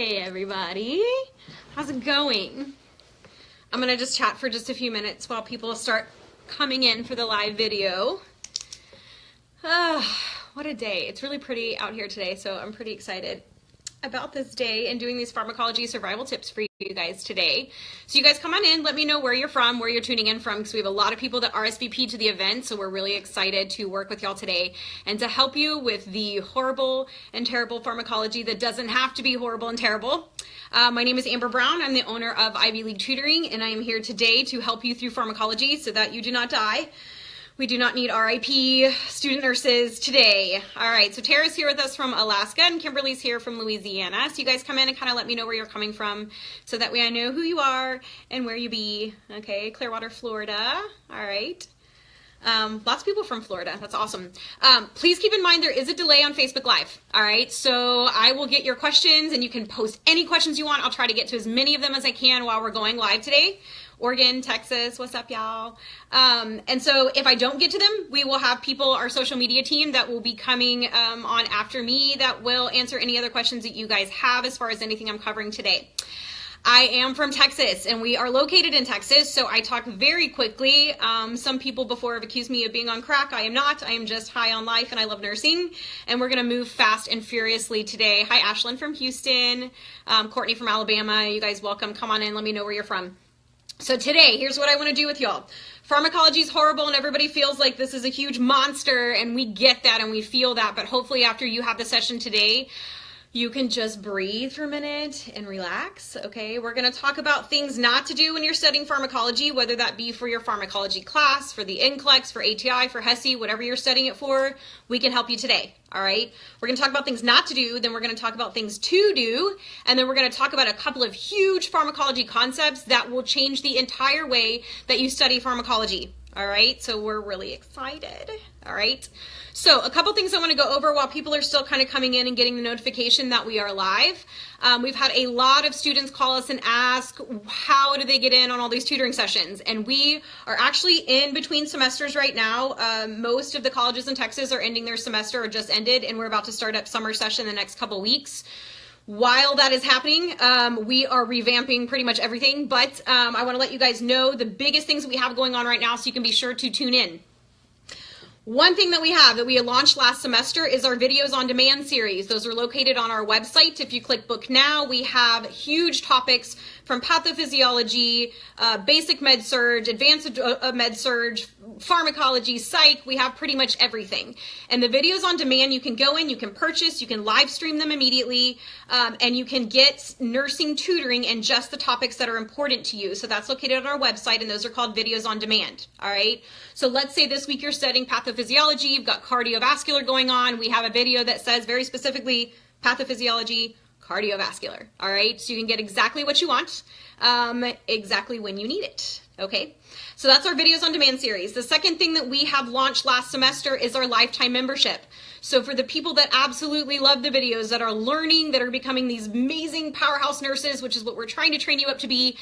Hey everybody, how's it going? I'm gonna just chat for just a few minutes while people start coming in for the live video. What a day. It's really pretty out here today, so I'm pretty excited about this day and doing these pharmacology survival tips for you guys today. So you guys come on in, let me know where you're from, where you're tuning in from, because we have a lot of people that RSVP to the event, so we're really excited to work with y'all today and to help you with the horrible and terrible pharmacology that doesn't have to be horrible and terrible. My name is Amber Brown. I'm the owner of Ivy League Tutoring, and I am here today to help you through pharmacology so that you do not die. We do not need RIP student nurses today. All right, so Tara's here with us from Alaska and Kimberly's here from Louisiana. So you guys come in and kind of let me know where you're coming from so that way I know who you are and where you be. Okay, Clearwater, Florida. All right. Lots of people from Florida. That's awesome. Please keep in mind there is a delay on Facebook Live. All right, so I will get your questions and you can post any questions you want. I'll try to get to as many of them as I can while we're going live today. Oregon, Texas, what's up, y'all? And so if I don't get to them, we will have people, our social media team, that will be coming on after me that will answer any other questions that you guys have as far as anything I'm covering today. I am from Texas, and we are located in Texas, so I talk very quickly. Some people before have accused me of being on crack. I am not. I am just high on life, and I love nursing, and we're going to move fast and furiously today. Hi, Ashlyn from Houston, Courtney from Alabama. You guys welcome. Come on in. Let me know where you're from. So today, here's what I want to do with y'all. Pharmacology is horrible and everybody feels like this is a huge monster, and we get that and we feel that, but hopefully after you have the session today, you can just breathe for a minute and relax, okay? We're gonna talk about things not to do when you're studying pharmacology, whether that be for your pharmacology class, for the NCLEX, for ATI, for HESI, whatever you're studying it for, we can help you today, all right? We're gonna talk about things not to do, then we're gonna talk about things to do, and then we're gonna talk about a couple of huge pharmacology concepts that will change the entire way that you study pharmacology, all right? So we're really excited, all right? So a couple things I want to go over while people are still kind of coming in and getting the notification that we are live. We've had a lot of students call us and ask, how do they get in on all these tutoring sessions? And we are actually in between semesters right now. Most of the colleges in Texas are ending their semester or just ended, and we're about to start up summer session the next couple weeks. While that is happening, we are revamping pretty much everything, but I want to let you guys know the biggest things that we have going on right now so you can be sure to tune in. One thing that we have that we launched last semester is our videos on demand series. Those are located on our website. If you click book now, we have huge topics from pathophysiology, basic med surg, advanced med surg, pharmacology, psych. We have pretty much everything. And the videos on demand, you can go in, you can purchase, you can live stream them immediately, and you can get nursing tutoring and just the topics that are important to you. So that's located on our website, and those are called videos on demand. All right. So let's say this week you're studying pathophysiology, you've got cardiovascular going on. We have a video that says very specifically pathophysiology, cardiovascular. All right. So you can get exactly what you want, exactly when you need it. Okay. So that's our videos on demand series. The second thing that we have launched last semester is our lifetime membership. So for the people that absolutely love the videos, that are learning, that are becoming these amazing powerhouse nurses, which is what we're trying to train you up to be,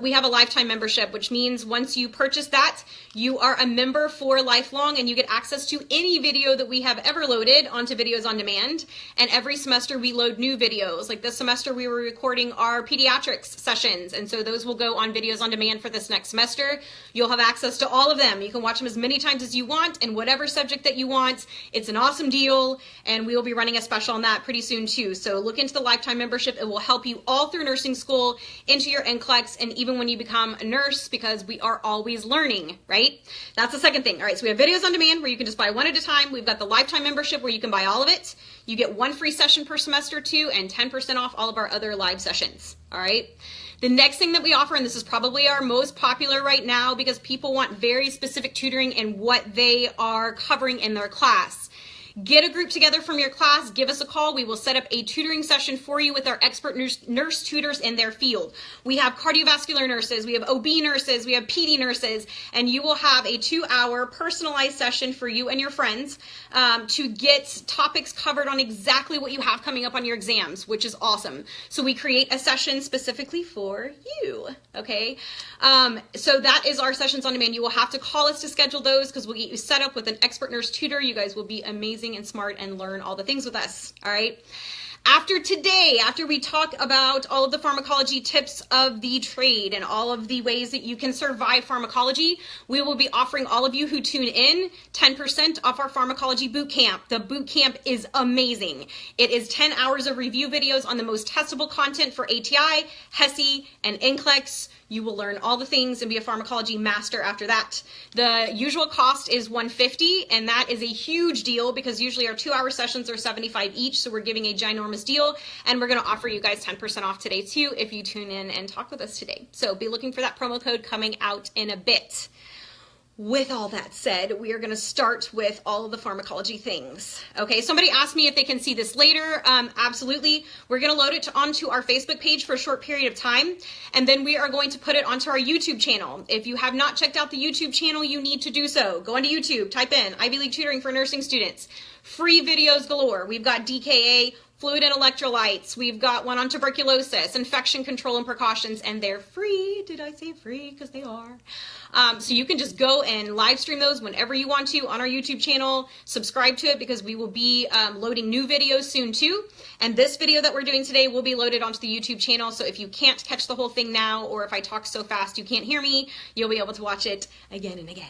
we have a lifetime membership, which means once you purchase that, you are a member for lifelong and you get access to any video that we have ever loaded onto videos on demand. And every semester we load new videos. Like this semester we were recording our pediatrics sessions, and so those will go on videos on demand for this next semester. You'll have access to all of them. You can watch them as many times as you want in whatever subject that you want. It's an awesome deal, and we will be running a special on that pretty soon too. So look into the lifetime membership. It will help you all through nursing school, into your NCLEX, and even when you become a nurse, because we are always learning, right? That's the second thing. All right, so we have videos on demand where you can just buy one at a time. We've got the lifetime membership where you can buy all of it. You get one free session per semester too, and 10% off all of our other live sessions. All right. The next thing that we offer, and this is probably our most popular right now because people want very specific tutoring in what they are covering in their class. Get a group together from your class, give us a call. We will set up a tutoring session for you with our expert nurse tutors in their field. We have cardiovascular nurses, we have OB nurses, we have PD nurses, and you will have a 2-hour personalized session for you and your friends to get topics covered on exactly what you have coming up on your exams, which is awesome. So we create a session specifically for you, okay? So that is our sessions on demand. You will have to call us to schedule those because we'll get you set up with an expert nurse tutor. You guys will be amazing and smart and learn all the things with us, all right? After today, after we talk about all of the pharmacology tips of the trade and all of the ways that you can survive pharmacology, we will be offering all of you who tune in 10% off our pharmacology boot camp. The boot camp is amazing. It is 10 hours of review videos on the most testable content for ATI, HESI, and NCLEX. You will learn all the things and be a pharmacology master after that. The usual cost is $150, and that is a huge deal because usually our 2-hour sessions are $75 each, so we're giving a ginormous deal, and we're going to offer you guys 10% off today too if you tune in and talk with us today. So be looking for that promo code coming out in a bit. With all that said, we are going to start with all of the pharmacology things. Okay, somebody asked me if they can see this later. Absolutely. We're going to load it onto our Facebook page for a short period of time, and then we are going to put it onto our YouTube channel. If you have not checked out the YouTube channel, you need to do so. Go onto YouTube, type in Ivy League Tutoring for Nursing Students. Free videos galore. We've got DKA, fluid and electrolytes. We've got one on tuberculosis, infection control and precautions, and they're free. Did I say free? Because they are. So you can just go and live stream those whenever you want to on our YouTube channel. Subscribe to it because we will be loading new videos soon too. And this video that we're doing today will be loaded onto the YouTube channel. So if you can't catch the whole thing now, or if I talk so fast you can't hear me, you'll be able to watch it again and again.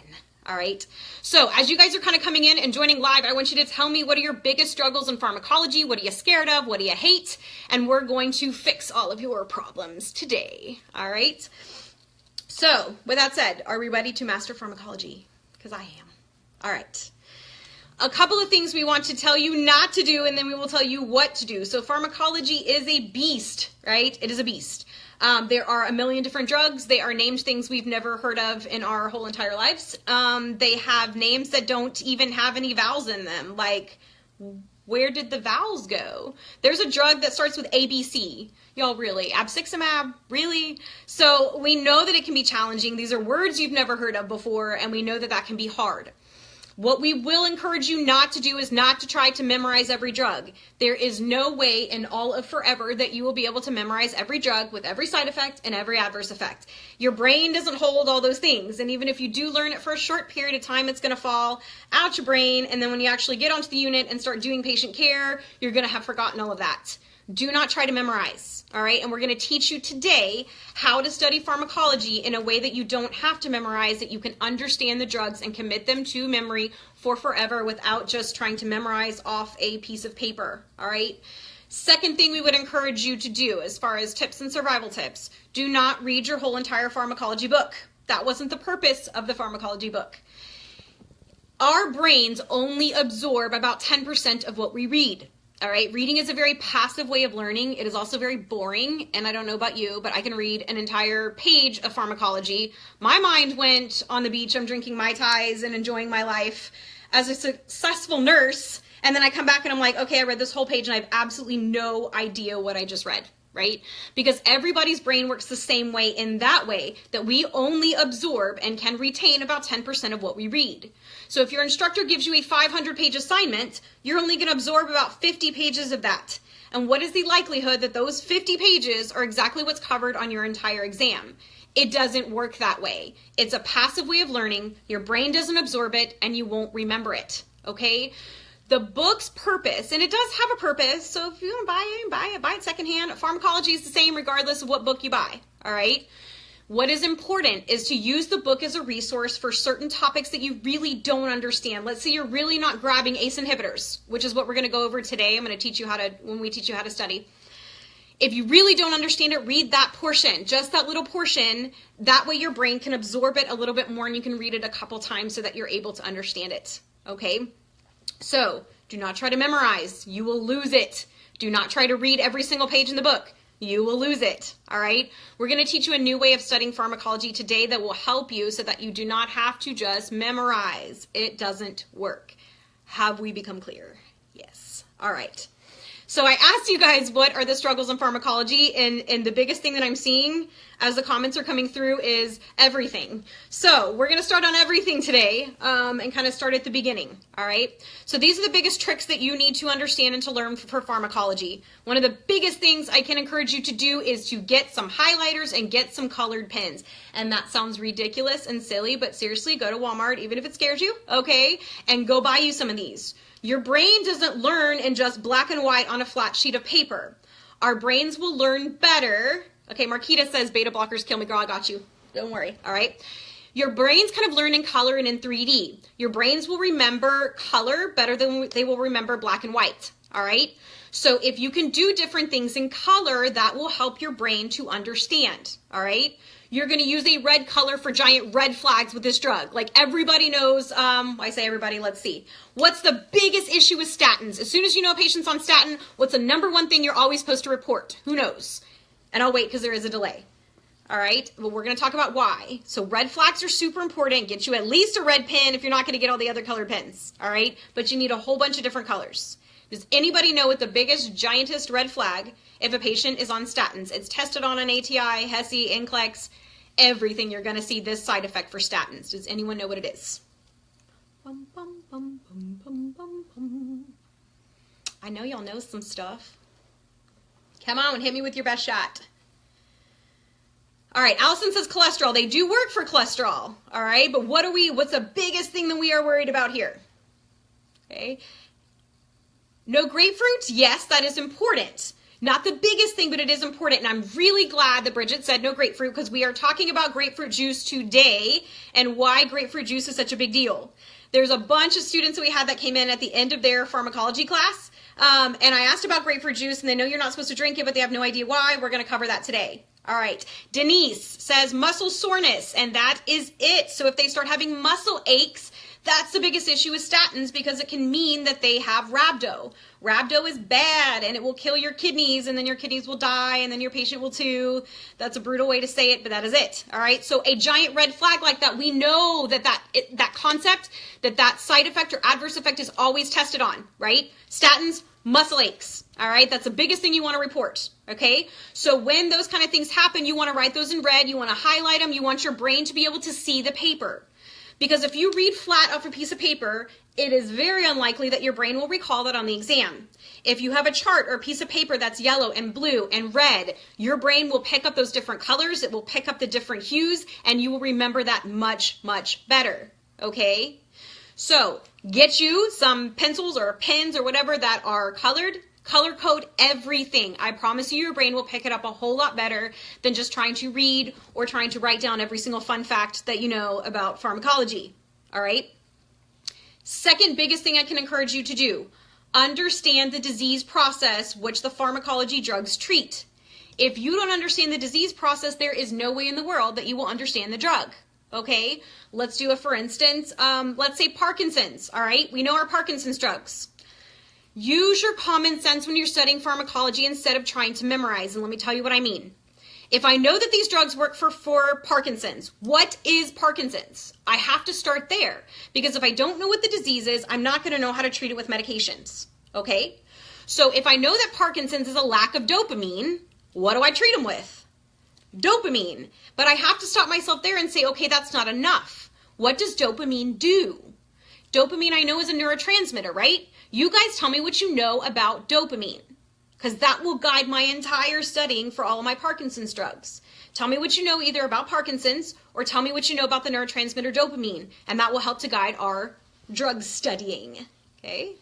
All right. So as you guys are kind of coming in and joining live, I want you to tell me, what are your biggest struggles in pharmacology? What are you scared of? What do you hate? And we're going to fix all of your problems today. All right. So with that said, are we ready to master pharmacology? Because I am. All right. A couple of things we want to tell you not to do, and then we will tell you what to do. So pharmacology is a beast, right? It is a beast. There are a million different drugs. They are named things we've never heard of in our whole entire lives. They have names that don't even have any vowels in them. Like, where did the vowels go? There's a drug that starts with ABC. Y'all, really? Abciximab? Really? So we know that it can be challenging. These are words you've never heard of before, and we know that that can be hard. What we will encourage you not to do is not to try to memorize every drug. There is no way in all of forever that you will be able to memorize every drug with every side effect and every adverse effect. Your brain doesn't hold all those things. And even if you do learn it for a short period of time, it's going to fall out your brain. And then when you actually get onto the unit and start doing patient care, you're going to have forgotten all of that. Do not try to memorize, all right? And we're going to teach you today how to study pharmacology in a way that you don't have to memorize, that you can understand the drugs and commit them to memory for forever without just trying to memorize off a piece of paper, all right? Second thing we would encourage you to do as far as tips and survival tips, do not read your whole entire pharmacology book. That wasn't the purpose of the pharmacology book. Our brains only absorb about 10% of what we read. All right, reading is a very passive way of learning. It is also very boring, and I don't know about you, but I can read an entire page of pharmacology. My mind went on the beach, I'm drinking Mai Tais and enjoying my life as a successful nurse, and then I come back and I'm like, okay, I read this whole page and I have absolutely no idea what I just read, right? Because everybody's brain works the same way, in that way that we only absorb and can retain about 10% of what we read. So if your instructor gives you a 500-page assignment, you're only going to absorb about 50 pages of that. And what is the likelihood that those 50 pages are exactly what's covered on your entire exam? It doesn't work that way. It's a passive way of learning. Your brain doesn't absorb it, and you won't remember it, okay? The book's purpose, and it does have a purpose, so if you want to buy it secondhand. Pharmacology is the same regardless of what book you buy, all right? What is important is to use the book as a resource for certain topics that you really don't understand. Let's say you're really not grabbing ACE inhibitors, which is what we're going to go over today. I'm going to teach you how to, when we teach you how to study. If you really don't understand it, read that portion, just that little portion. That way your brain can absorb it a little bit more, and you can read it a couple times so that you're able to understand it, okay? So do not try to memorize. You will lose it. Do not try to read every single page in the book. You will lose it, all right? We're going to teach you a new way of studying pharmacology today that will help you so that you do not have to just memorize. It doesn't work. Have we become clear? Yes. All right. So I asked you guys, what are the struggles in pharmacology? And the biggest thing that I'm seeing as the comments are coming through is everything. So we're going to start on everything today and kind of start at the beginning. All right. So these are the biggest tricks that you need to understand and to learn for pharmacology. One of the biggest things I can encourage you to do is to get some highlighters and get some colored pens. And that sounds ridiculous and silly, but seriously, go to Walmart, even if it scares you, okay, and go buy you some of these. Your brain doesn't learn in just black and white on a flat sheet of paper. Our brains will learn better. Okay, Marquita says beta blockers kill me, girl. I got you. Don't worry. All right. Your brains kind of learn in color and in 3D. Your brains will remember color better than they will remember black and white. All right. So if you can do different things in color, that will help your brain to understand. All right. You're going to use a red color for giant red flags with this drug. Like everybody knows, I say everybody, let's see. What's the biggest issue with statins? As soon as you know a patient's on statin, what's the number one thing you're always supposed to report? Who knows? And I'll wait because there is a delay. All right, but we're going to talk about why. So red flags are super important. Get you at least a red pen if you're not going to get all the other colored pens. All right, but you need a whole bunch of different colors. Does anybody know what the biggest, giantest red flag if a patient is on statins? It's tested on an ATI, HESI, NCLEX, everything. You're going to see this side effect for statins. Does anyone know what it is? Bum, bum, bum, bum, bum, bum, bum. I know y'all know some stuff. Come on, hit me with your best shot. All right, Allison says cholesterol. They do work for cholesterol. All right, but what's the biggest thing that we are worried about here? Okay. No grapefruit? Yes, that is important. Not the biggest thing, but it is important. And I'm really glad that Bridget said no grapefruit because we are talking about grapefruit juice today and why grapefruit juice is such a big deal. There's a bunch of students that we had that came in at the end of their pharmacology class. And I asked about grapefruit juice and they know you're not supposed to drink it, but they have no idea why. We're going to cover that today. All right. Denise says muscle soreness, and that is it. So if they start having muscle aches, that's the biggest issue with statins because it can mean that they have rhabdo. Rhabdo is bad and it will kill your kidneys and then your kidneys will die and then your patient will too. That's a brutal way to say it, but that is it. All right. So a giant red flag like that, we know that concept, that side effect or adverse effect is always tested on, right? Statins, muscle aches. All right. That's the biggest thing you want to report. Okay. So when those kind of things happen, you want to write those in red. You want to highlight them. You want your brain to be able to see the paper. Because if you read flat off a piece of paper, it is very unlikely that your brain will recall that on the exam. If you have a chart or a piece of paper that's yellow and blue and red, your brain will pick up those different colors, it will pick up the different hues, and you will remember that much, much better, okay? So get you some pencils or pens or whatever that are colored. Color code everything. I promise you your brain will pick it up a whole lot better than just trying to read or trying to write down every single fun fact that you know about pharmacology. All right? Second biggest thing I can encourage you to do, understand the disease process which the pharmacology drugs treat. If you don't understand the disease process, there is no way in the world that you will understand the drug. Okay? Let's do a for instance, let's say Parkinson's. All right? We know our Parkinson's drugs. Use your common sense when you're studying pharmacology instead of trying to memorize. And let me tell you what I mean. If I know that these drugs work for Parkinson's, what is Parkinson's? I have to start there. Because if I don't know what the disease is, I'm not going to know how to treat it with medications. Okay? So if I know that Parkinson's is a lack of dopamine, what do I treat them with? Dopamine. But I have to stop myself there and say, okay, that's not enough. What does dopamine do? Dopamine I know is a neurotransmitter, right? You guys tell me what you know about dopamine, because that will guide my entire studying for all of my Parkinson's drugs. Tell me what you know either about Parkinson's or tell me what you know about the neurotransmitter dopamine, and that will help to guide our drug studying, okay?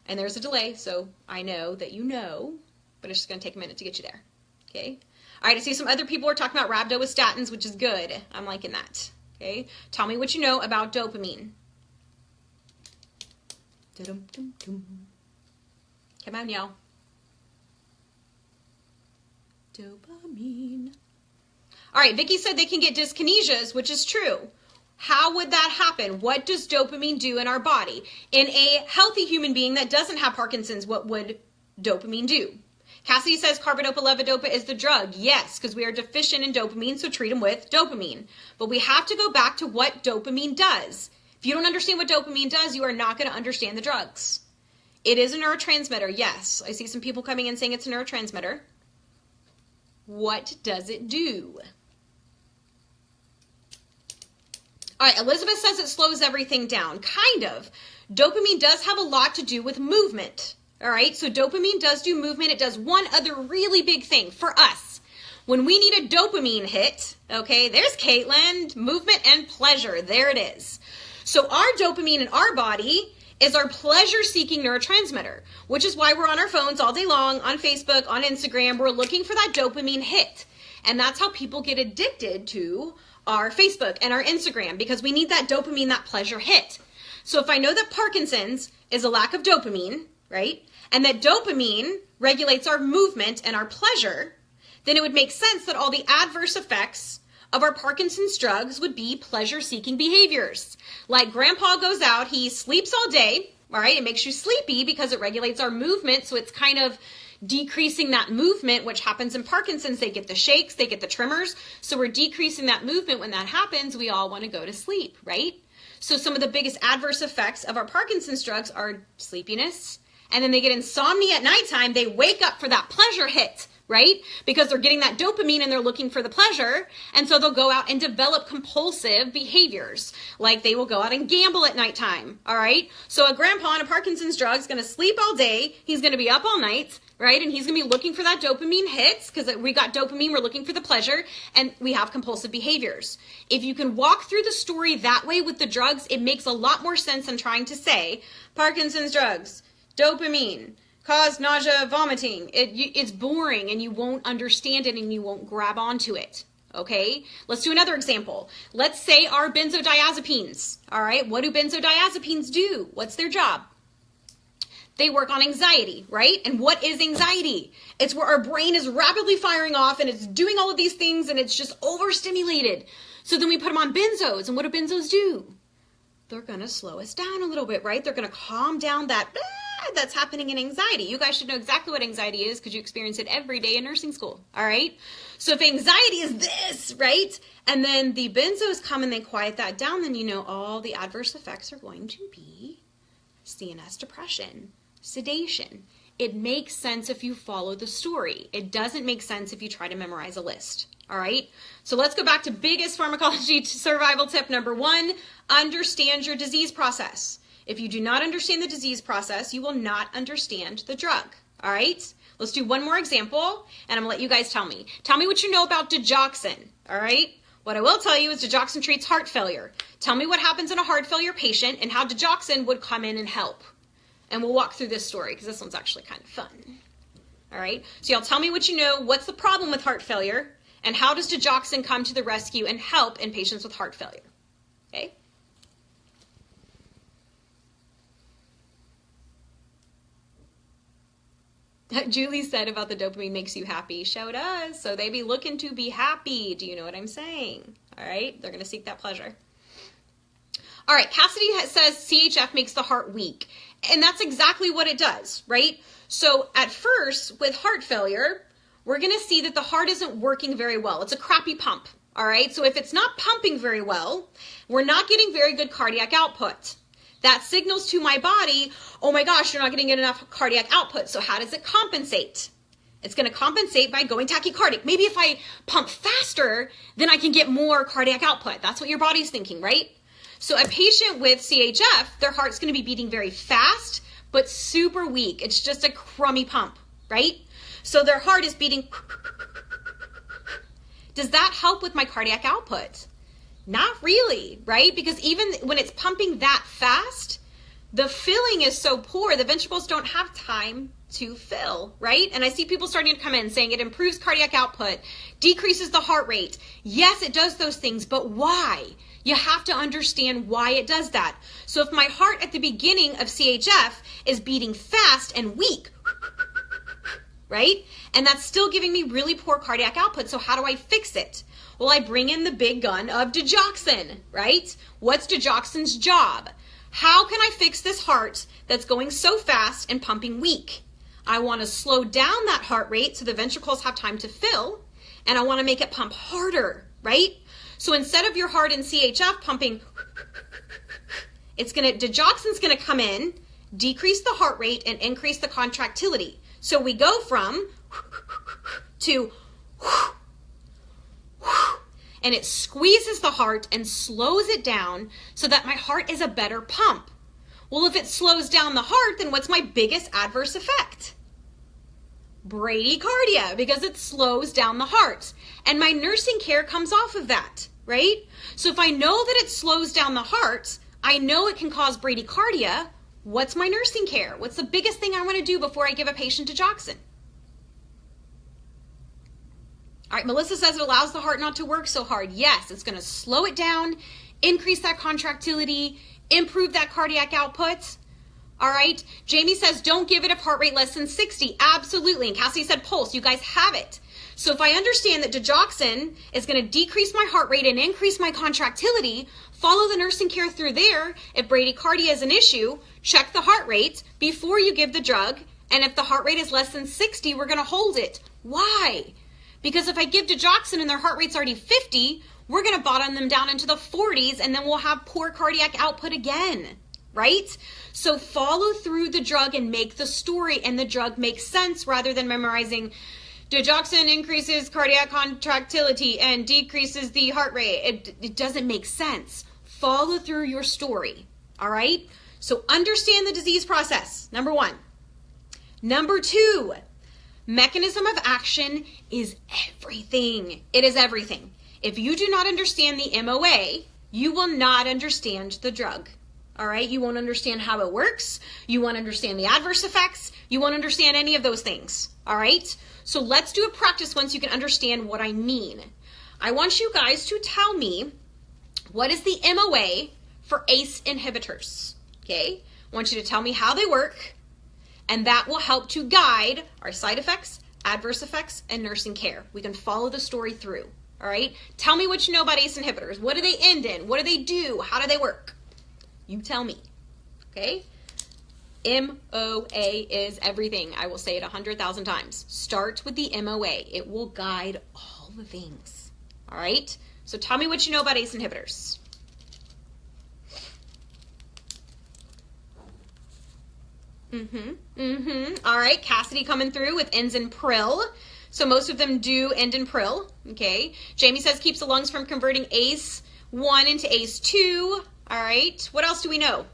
And there's a delay, so I know that you know, but it's just going to take a minute to get you there, okay? All right, I see some other people are talking about rhabdo with statins, which is good. I'm liking that, okay? Tell me what you know about dopamine. Come on, y'all. Dopamine. All right, Vicky said they can get dyskinesias, which is true. How would that happen? What does dopamine do in our body? In a healthy human being that doesn't have Parkinson's, what would dopamine do? Cassidy says carbidopa levodopa is the drug. Yes, because we are deficient in dopamine, so treat them with dopamine. But we have to go back to what dopamine does. If you don't understand what dopamine does, you are not going to understand the drugs. It is a neurotransmitter, yes. I see some people coming in saying it's a neurotransmitter. What does it do? All right, Elizabeth says it slows everything down. Kind of. Dopamine does have a lot to do with movement. All right, so dopamine does do movement. It does one other really big thing for us. When we need a dopamine hit, okay, there's Caitlin, movement and pleasure. There it is. So our dopamine in our body is our pleasure-seeking neurotransmitter, which is why we're on our phones all day long, on Facebook, on Instagram. We're looking for that dopamine hit. And that's how people get addicted to our Facebook and our Instagram, because we need that dopamine, that pleasure hit. So if I know that Parkinson's is a lack of dopamine, right, and that dopamine regulates our movement and our pleasure, then it would make sense that all the adverse effects of our Parkinson's drugs would be pleasure-seeking behaviors. Like grandpa goes out, he sleeps all day, all right? It makes you sleepy because it regulates our movement, so it's kind of decreasing that movement, which happens in Parkinson's. They get the shakes, they get the tremors, so we're decreasing that movement. When that happens, we all want to go to sleep, right? So some of the biggest adverse effects of our Parkinson's drugs are sleepiness, and then they get insomnia at nighttime. They wake up for that pleasure hit, right? Because they're getting that dopamine and they're looking for the pleasure. And so they'll go out and develop compulsive behaviors. Like they will go out and gamble at nighttime, all right? So a grandpa on a Parkinson's drug is going to sleep all day. He's going to be up all night, right? And he's going to be looking for that dopamine hits because we got dopamine, we're looking for the pleasure, and we have compulsive behaviors. If you can walk through the story that way with the drugs, it makes a lot more sense than trying to say, Parkinson's drugs, dopamine, cause nausea, vomiting. It's boring and you won't understand it and you won't grab onto it, okay? Let's do another example. Let's say our benzodiazepines, all right? What do benzodiazepines do? What's their job? They work on anxiety, right? And what is anxiety? It's where our brain is rapidly firing off and it's doing all of these things and it's just overstimulated. So then we put them on benzos, and what do benzos do? They're gonna slow us down a little bit, right? They're gonna calm down that that's happening in anxiety. You guys should know exactly what anxiety is because you experience it every day in nursing school, all right? So if anxiety is this, right, and then the benzos come and they quiet that down, then you know all the adverse effects are going to be CNS depression, sedation. It makes sense if you follow the story. It doesn't make sense if you try to memorize a list, all right? So let's go back to biggest pharmacology survival tip number 1, understand your disease process. If you do not understand the disease process, you will not understand the drug, all right? Let's do one more example, and I'm gonna let you guys tell me. Tell me what you know about digoxin, all right? What I will tell you is digoxin treats heart failure. Tell me what happens in a heart failure patient and how digoxin would come in and help. And we'll walk through this story because this one's actually kind of fun, all right? So y'all tell me what you know, what's the problem with heart failure, and how does digoxin come to the rescue and help in patients with heart failure, okay? Julie said about the dopamine makes you happy. Show does. So they be looking to be happy. Do you know what I'm saying? All right. They're going to seek that pleasure. All right. Cassidy says CHF makes the heart weak. And that's exactly what it does, right? So at first, with heart failure, we're going to see that the heart isn't working very well. It's a crappy pump. All right. So if it's not pumping very well, we're not getting very good cardiac output. That signals to my body, oh my gosh, you're not getting enough cardiac output. So how does it compensate? It's going to compensate by going tachycardic. Maybe if I pump faster, then I can get more cardiac output. That's what your body's thinking, right? So a patient with CHF, their heart's going to be beating very fast, but super weak. It's just a crummy pump, right? So their heart is beating. Does that help with my cardiac output? Not really, right? Because even when it's pumping that fast, the filling is so poor, the ventricles don't have time to fill, right? And I see people starting to come in saying it improves cardiac output, decreases the heart rate. Yes, it does those things, but why? You have to understand why it does that. So if my heart at the beginning of CHF is beating fast and weak, right? And that's still giving me really poor cardiac output. So how do I fix it? Well, I bring in the big gun of digoxin, right? What's digoxin's job? How can I fix this heart that's going so fast and pumping weak? I want to slow down that heart rate so the ventricles have time to fill, and I want to make it pump harder, right? So instead of your heart in CHF pumping, digoxin's going to come in, decrease the heart rate, and increase the contractility. So we go from to, and it squeezes the heart and slows it down so that my heart is a better pump. Well, if it slows down the heart, then what's my biggest adverse effect? Bradycardia, because it slows down the heart. And my nursing care comes off of that, right? So if I know that it slows down the heart, I know it can cause bradycardia. What's my nursing care? What's the biggest thing I want to do before I give a patient digoxin? All right, Melissa says it allows the heart not to work so hard. Yes, it's going to slow it down, increase that contractility, improve that cardiac output. All right, Jamie says don't give it if heart rate less than 60. Absolutely. And Cassie said pulse. You guys have it. So if I understand that digoxin is going to decrease my heart rate and increase my contractility, follow the nursing care through there. If bradycardia is an issue, check the heart rate before you give the drug. And if the heart rate is less than 60, we're going to hold it. Why? Because if I give digoxin and their heart rate's already 50, we're going to bottom them down into the 40s, and then we'll have poor cardiac output again, right? So follow through the drug and make the story, and the drug makes sense rather than memorizing digoxin increases cardiac contractility and decreases the heart rate. It doesn't make sense. Follow through your story, all right? So understand the disease process, number one. Number two, mechanism of action is everything. It is everything. If you do not understand the MOA, you will not understand the drug. All right? You won't understand how it works. You won't understand the adverse effects. You won't understand any of those things. All right? So let's do a practice once you can understand what I mean. I want you guys to tell me what is the MOA for ACE inhibitors. Okay? I want you to tell me how they work, and that will help to guide our side effects, adverse effects, and nursing care. We can follow the story through, all right? Tell me what you know about ACE inhibitors. What do they end in? What do they do? How do they work? You tell me, okay? MOA is everything. I will say it 100,000 times. Start with the MOA. It will guide all the things, all right? So tell me what you know about ACE inhibitors. All right, Cassidy coming through with ends in pril. So most of them do end in pril, okay? Jamie says keeps the lungs from converting ACE1 into ACE2. All right, what else do we know?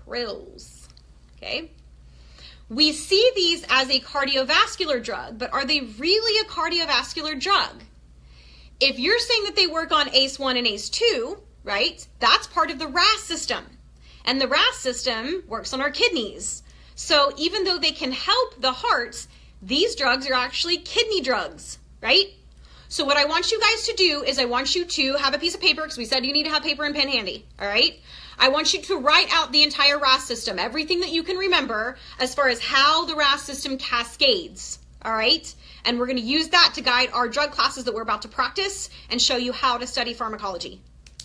Prils, okay? We see these as a cardiovascular drug, but are they really a cardiovascular drug? If you're saying that they work on ACE1 and ACE2, right, that's part of the RAS system. And the RAS system works on our kidneys. So even though they can help the heart, these drugs are actually kidney drugs, right? So what I want you guys to do is I want you to have a piece of paper, because we said you need to have paper and pen handy, all right? I want you to write out the entire RAS system, everything that you can remember as far as how the RAS system cascades, all right? And we're going to use that to guide our drug classes that we're about to practice and show you how to study pharmacology,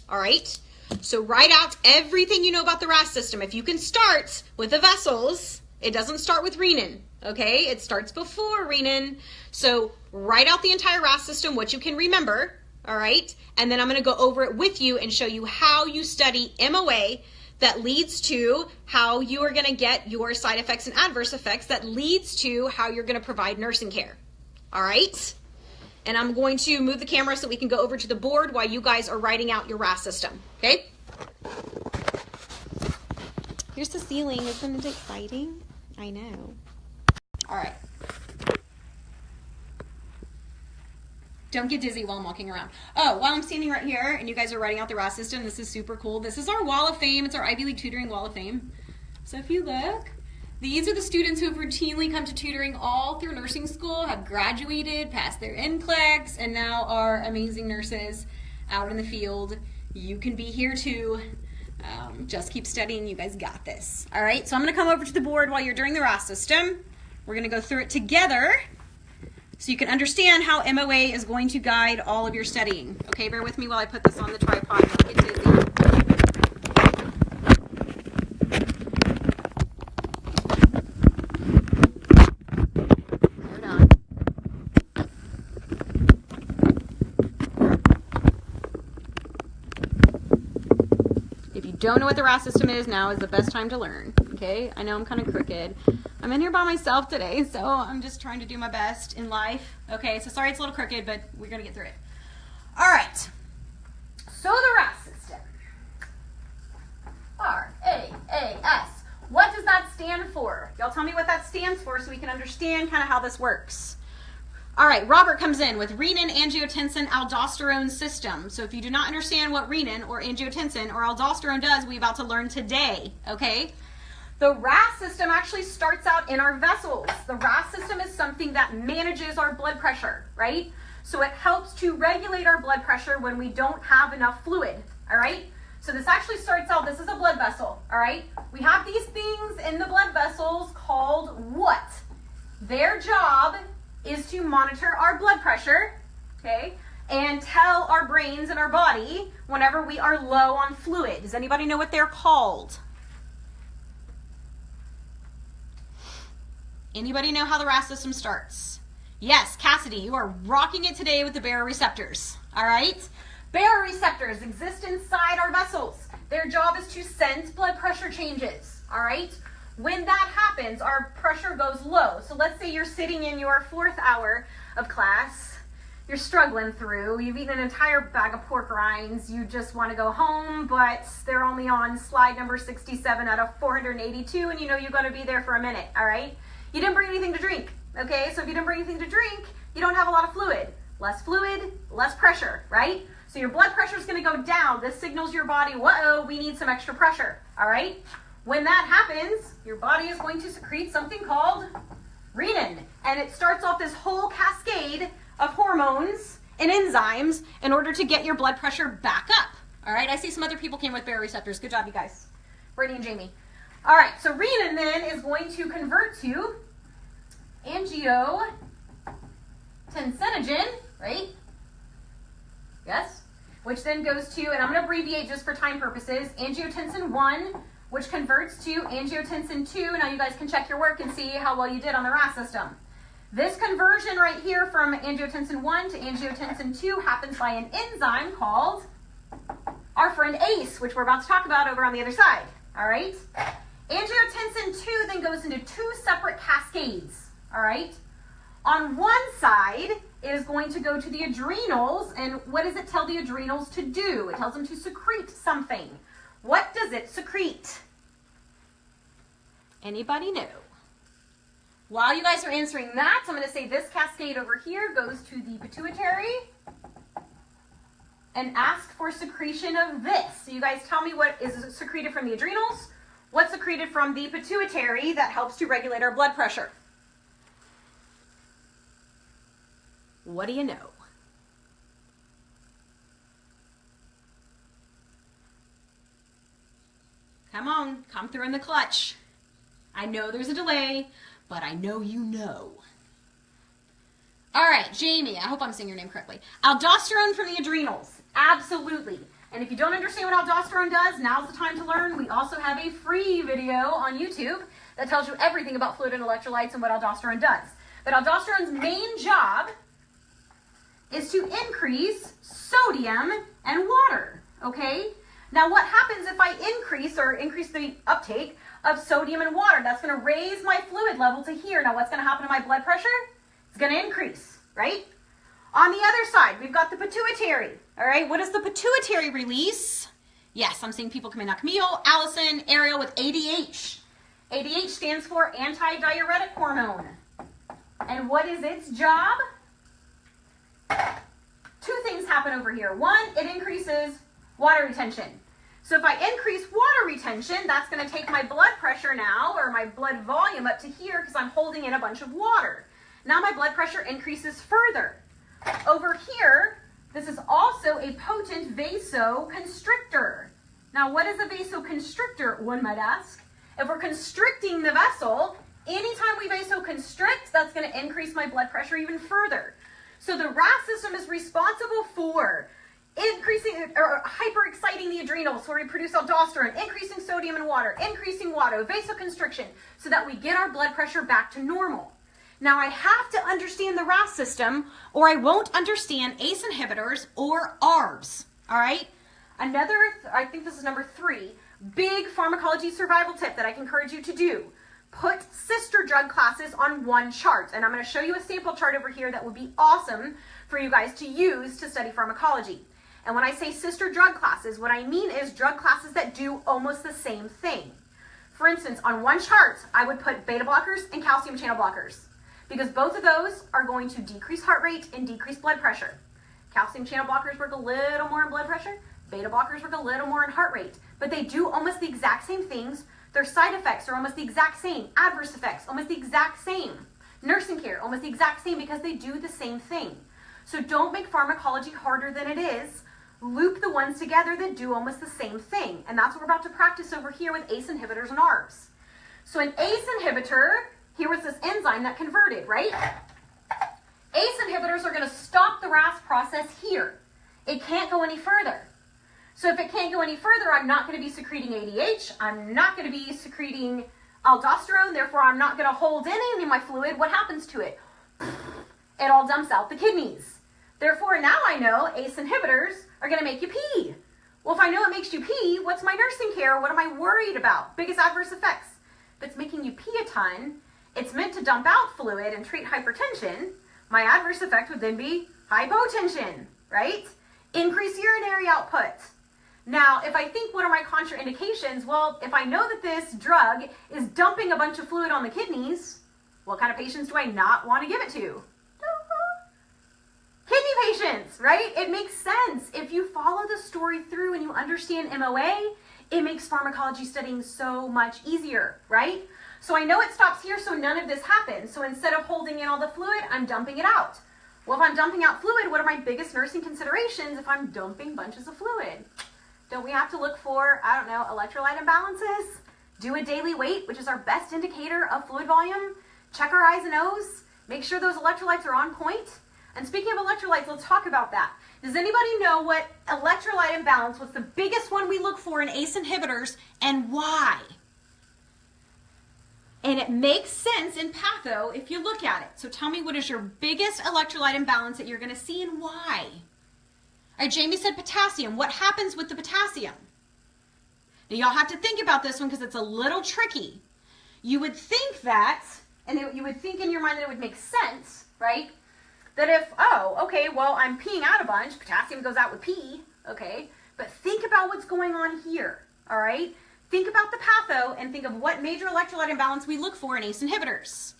all right? So write out everything you know about the RAS system. If you can start with the vessels, it doesn't start with renin, okay? It starts before renin. So write out the entire RAS system, what you can remember, all right? And then I'm going to go over it with you and show you how you study MOA that leads to how you are going to get your side effects and adverse effects that leads to how you're going to provide nursing care, all right? And I'm going to move the camera so we can go over to the board while you guys are writing out your RAS system, okay? Here's the ceiling. Isn't it exciting? I know. All right. Don't get dizzy while I'm walking around. Oh, while I'm standing right here and you guys are writing out the RAS system, this is super cool. This is our Wall of Fame. It's our Ivy League Tutoring Wall of Fame. So if you look, these are the students who have routinely come to tutoring all through nursing school, have graduated, passed their NCLEX, and now are amazing nurses out in the field. You can be here too. Just keep studying. You guys got this. All right, so I'm going to come over to the board while you're doing the RAS system. We're going to go through it together so you can understand how MOA is going to guide all of your studying. Okay, bear with me while I put this on the tripod. Don't get dizzy. Don't know what the RAS system is, now is the best time to learn, okay? I know I'm kind of crooked. I'm in here by myself today, so I'm just trying to do my best in life. Okay, so sorry it's a little crooked, but we're going to get through it. All right, so the RAS system. R-A-A-S. What does that stand for? Y'all tell me what that stands for so we can understand kind of how this works. All right, Robert comes in with renin, angiotensin, aldosterone system. So if you do not understand what renin or angiotensin or aldosterone does, we're about to learn today, okay? The RAS system actually starts out in our vessels. The RAS system is something that manages our blood pressure, right? So it helps to regulate our blood pressure when we don't have enough fluid, all right? So this actually starts out, this is a blood vessel, all right? We have these things in the blood vessels called what? Their job is to monitor our blood pressure, okay? And tell our brains and our body whenever we are low on fluid. Does anybody know what they're called? Anybody know how the RAS system starts? Yes, Cassidy, you are rocking it today with the baroreceptors, all right? Baroreceptors exist inside our vessels. Their job is to sense blood pressure changes, all right? When that happens, our pressure goes low. So let's say you're sitting in your 4th hour of class, you're struggling through, you've eaten an entire bag of pork rinds, you just want to go home, but they're only on slide number 67 out of 482, and you know you're going to be there for a minute, all right? You didn't bring anything to drink, okay? So if you didn't bring anything to drink, you don't have a lot of fluid. Less fluid, less pressure, right? So your blood pressure is going to go down. This signals your body, whoa, we need some extra pressure, all right? When that happens, your body is going to secrete something called renin. And it starts off this whole cascade of hormones and enzymes in order to get your blood pressure back up. All right, I see some other people came with baroreceptors. Good job, you guys. Brittany and Jamie. All right, so renin then is going to convert to angiotensinogen, right? Yes? Which then goes to, and I'm going to abbreviate just for time purposes, angiotensin 1, which converts to angiotensin 2. Now you guys can check your work and see how well you did on the RAS system. This conversion right here from angiotensin 1 to angiotensin 2 happens by an enzyme called our friend ACE, which we're about to talk about over on the other side. All right? Angiotensin 2 then goes into 2 separate cascades. All right? On one side, it is going to go to the adrenals, and what does it tell the adrenals to do? It tells them to secrete something. What does it secrete? Anybody know? While you guys are answering that, I'm going to say this cascade over here goes to the pituitary and ask for secretion of this. So you guys tell me what is secreted from the adrenals, what's secreted from the pituitary that helps to regulate our blood pressure. What do you know? Come on, come through in the clutch. I know there's a delay, but I know you know. All right, Jamie, I hope I'm saying your name correctly. Aldosterone from the adrenals, absolutely. And if you don't understand what aldosterone does, now's the time to learn. We also have a free video on YouTube that tells you everything about fluid and electrolytes and what aldosterone does. But aldosterone's main job is to increase sodium and water, okay? Now what happens if I increase the uptake of sodium and water? That's going to raise my fluid level to here. Now what's going to happen to my blood pressure? It's going to increase, right? On the other side, we've got the pituitary, all right? What does the pituitary release? Yes, I'm seeing people come in now. Camille, Allison, Ariel with ADH. ADH stands for antidiuretic hormone. And what is its job? 2 things happen over here. One, it increases water retention. So if I increase water retention, that's going to take my blood pressure now, or my blood volume up to here because I'm holding in a bunch of water. Now my blood pressure increases further. Over here, this is also a potent vasoconstrictor. Now what is a vasoconstrictor, one might ask? If we're constricting the vessel, anytime we vasoconstrict, that's going to increase my blood pressure even further. So the RAS system is responsible for increasing or hyper-exciting the adrenals where we produce aldosterone, increasing sodium and water, increasing water, vasoconstriction, so that we get our blood pressure back to normal. Now I have to understand the RAS system or I won't understand ACE inhibitors or ARBs, all right? Another, I think this is number 3, big pharmacology survival tip that I can encourage you to do. Put sister drug classes on one chart. And I'm going to show you a sample chart over here that would be awesome for you guys to use to study pharmacology. And when I say sister drug classes, what I mean is drug classes that do almost the same thing. For instance, on one chart, I would put beta blockers and calcium channel blockers. because both of those are going to decrease heart rate and decrease blood pressure. Calcium channel blockers work a little more in blood pressure. Beta blockers work a little more in heart rate, but they do almost the exact same things. Their side effects are almost the exact same. Adverse effects, almost the exact same. Nursing care, almost the exact same, because they do the same thing. So don't make pharmacology harder than it is. Loop the ones together that do almost the same thing. And that's what we're about to practice over here with ACE inhibitors and ARBs. So an ACE inhibitor, here was this enzyme that converted, right? ACE inhibitors are going to stop the RAS process here. It can't go any further. So if it can't go any further, I'm not going to be secreting ADH. I'm not going to be secreting aldosterone. Therefore, I'm not going to hold in any of my fluid. What happens to it? It all dumps out the kidneys. Therefore, now I know ACE inhibitors are going to make you pee. Well, if I know it makes you pee, what's my nursing care? What am I worried about? Biggest adverse effects. If it's making you pee a ton, it's meant to dump out fluid and treat hypertension. My adverse effect would then be hypotension, right? Increase urinary output. Now, if I think, what are my contraindications? Well, if I know that this drug is dumping a bunch of fluid on the kidneys, what kind of patients do I not want to give it to? Kidney patients, right? It makes sense. If you follow the story through and you understand MOA, it makes pharmacology studying so much easier, right? So I know it stops here, so none of this happens. So instead of holding in all the fluid, I'm dumping it out. Well, if I'm dumping out fluid, what are my biggest nursing considerations if I'm dumping bunches of fluid? Don't we have to look for, I don't know, electrolyte imbalances? Do a daily weight, which is our best indicator of fluid volume. Check our I's and O's. Make sure those electrolytes are on point. And speaking of electrolytes, let's talk about that. Does anybody know what electrolyte imbalance, what's the biggest one we look for in ACE inhibitors, and why? And it makes sense in patho if you look at it. So tell me, what is your biggest electrolyte imbalance that you're going to see and why? All right, Jamie said potassium. What happens with the potassium? Now, y'all have to think about this one because it's a little tricky. You would think that, and you would think in your mind that it would make sense, right? That if, oh, okay, well, I'm peeing out a bunch, potassium goes out with pee, okay? But think about what's going on here, all right? Think about the patho and think of what major electrolyte imbalance we look for in ACE inhibitors.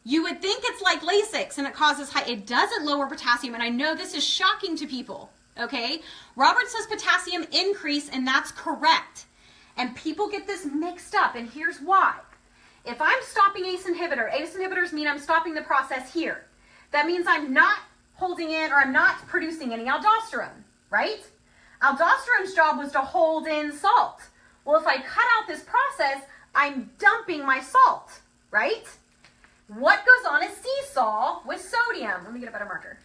You would think it's like Lasix and it causes high, it doesn't lower potassium, and I know this is shocking to people, okay? Robert says potassium increase, and that's correct. And people get this mixed up, and here's why. If I'm stopping ACE inhibitors mean I'm stopping the process here. That means I'm not holding in, or I'm not producing any aldosterone, right? Aldosterone's job was to hold in salt. Well, if I cut out this process, I'm dumping my salt, right? What goes on a seesaw with sodium? Let me get a better marker.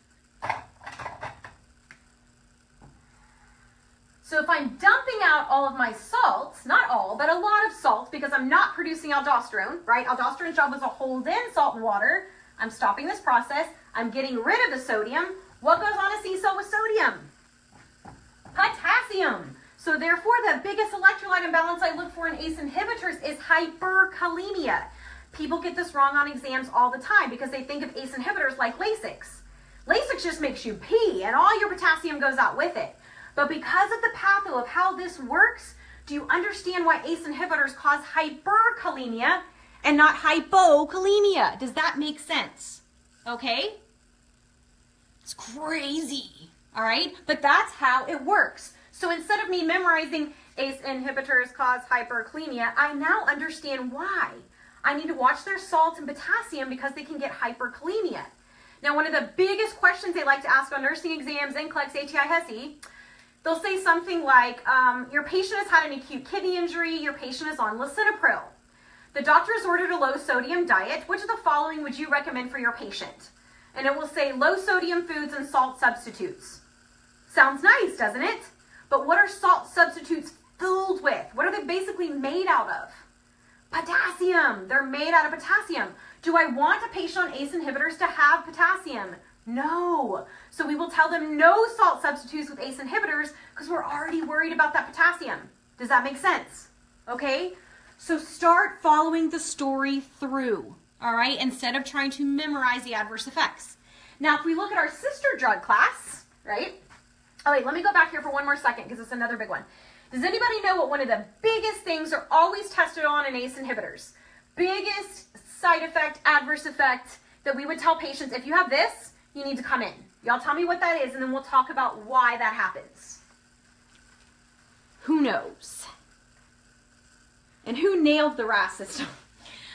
So if I'm dumping out all of my salts, not all, but a lot of salt, because I'm not producing aldosterone, right? Aldosterone's job was to hold in salt and water. I'm stopping this process. I'm getting rid of the sodium. What goes on a seesaw with sodium? Potassium. So therefore, the biggest electrolyte imbalance I look for in ACE inhibitors is hyperkalemia. People get this wrong on exams all the time because they think of ACE inhibitors like Lasix. Lasix just makes you pee and all your potassium goes out with it. But because of the patho of how this works, do you understand why ACE inhibitors cause hyperkalemia and not hypokalemia? Does that make sense? Okay? It's crazy, all right? But that's how it works. So instead of me memorizing ACE inhibitors cause hyperkalemia, I now understand why. I need to watch their salt and potassium because they can get hyperkalemia. Now, one of the biggest questions they like to ask on nursing exams, NCLEX, ATI, HESI, they'll say something like, your patient has had an acute kidney injury, your patient is on lisinopril. The doctor has ordered a low sodium diet. Which of the following would you recommend for your patient? And it will say low sodium foods and salt substitutes. Sounds nice, doesn't it? But what are salt substitutes filled with? What are they basically made out of? Potassium. They're made out of potassium. Do I want a patient on ACE inhibitors to have potassium? No. So we will tell them no salt substitutes with ACE inhibitors because we're already worried about that potassium. Does that make sense? Okay? So start following the story through, all right, instead of trying to memorize the adverse effects. Now, if we look at our sister drug class, right? Oh, wait, let me go back here for one more second because it's another big one. Does anybody know what one of the biggest things are always tested on in ACE inhibitors? biggest side effect, adverse effect that we would tell patients, if you have this, you need to come in. Y'all tell me what that is, and then we'll talk about why that happens. Who knows? And who nailed the RAS system?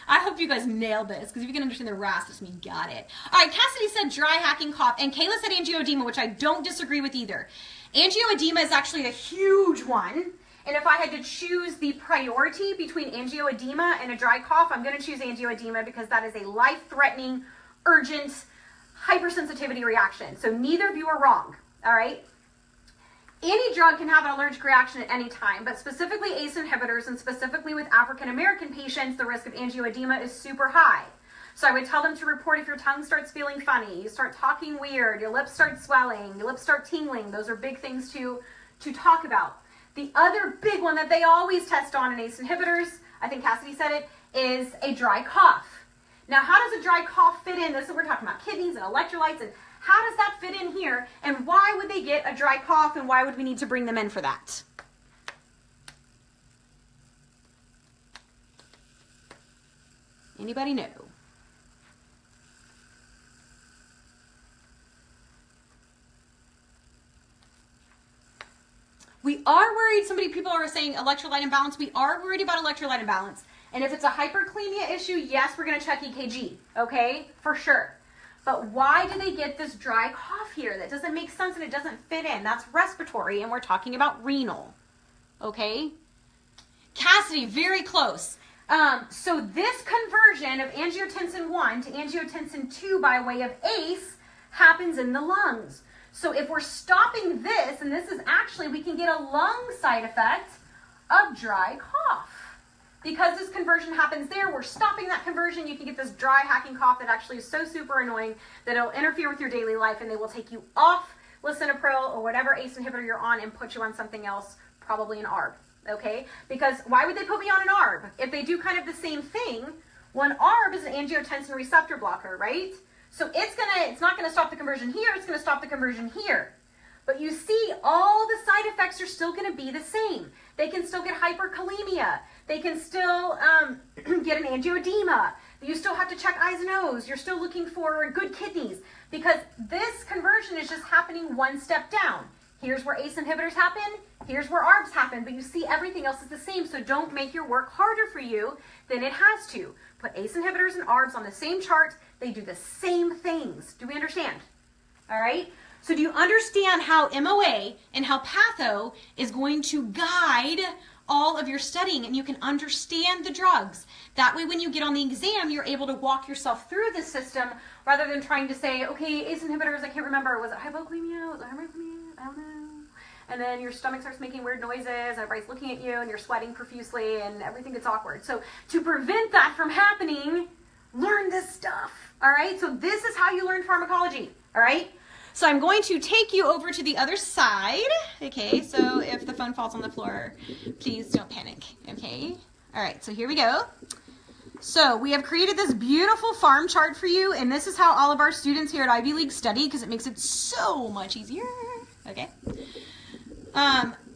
I hope you guys nailed this, because if you can understand the RAS system, you got it. All right, Cassidy said dry hacking cough, and Kayla said angioedema, which I don't disagree with either. Angioedema is actually a huge one, and if I had to choose the priority between angioedema and a dry cough, I'm going to choose angioedema because that is a life-threatening, urgent, hypersensitivity reaction. So neither of you are wrong, all right? Any drug can have an allergic reaction at any time, but specifically ACE inhibitors, and specifically with African American patients, the risk of angioedema is super high. So I would tell them to report if your tongue starts feeling funny, you start talking weird, your lips start swelling, your lips start tingling. Those are big things to talk about. The other big one that they always test on in ACE inhibitors, I think Cassidy said it, is a dry cough. Now, how does a dry cough fit in? This is what we're talking about, kidneys and electrolytes, and how does that fit in here? And why would they get a dry cough, and why would we need to bring them in for that? Anybody know? We are worried, people are saying electrolyte imbalance. We are worried about electrolyte imbalance. And if it's a hyperkalemia issue, yes, we're going to check EKG, okay? For sure. But why do they get this dry cough here? That doesn't make sense and it doesn't fit in. That's respiratory, and we're talking about renal, okay? Cassidy, very close. So this conversion of angiotensin 1 to angiotensin 2 by way of ACE happens in the lungs. So if we're stopping this, and this is actually, we can get a lung side effect of dry cough. Because this conversion happens there, we're stopping that conversion. You can get this dry hacking cough that actually is so super annoying that it'll interfere with your daily life, and they will take you off lisinopril or whatever ACE inhibitor you're on and put you on something else, probably an ARB, okay? Because why would they put me on an ARB? If they do kind of the same thing, one ARB is an angiotensin receptor blocker, right? So it's not gonna stop the conversion here, it's gonna stop the conversion here. But you see, all the side effects are still gonna be the same. They can still get hyperkalemia. They can still get an angioedema. You still have to check eyes and nose. You're still looking for good kidneys, because this conversion is just happening one step down. Here's where ACE inhibitors happen. Here's where ARBs happen. But you see, everything else is the same. So don't make your work harder for you than it has to. Put ACE inhibitors and ARBs on the same chart. They do the same things. Do we understand? All right? So do you understand how MOA and how patho is going to guide all of your studying, and you can understand the drugs? That way, when you get on the exam, you're able to walk yourself through the system rather than trying to say, okay, ACE inhibitors, I can't remember. Was it hypokalemia? Was it hyperkalemia? I don't know. And then your stomach starts making weird noises, everybody's looking at you, and you're sweating profusely, and everything gets awkward. So to prevent that from happening, learn this stuff, all right? So this is how you learn pharmacology, all right? So I'm going to take you over to the other side, okay? So if the phone falls on the floor, please don't panic, okay? All right, so here we go. So we have created this beautiful farm chart for you, and this is how all of our students here at Ivy League study, because it makes it so much easier, okay?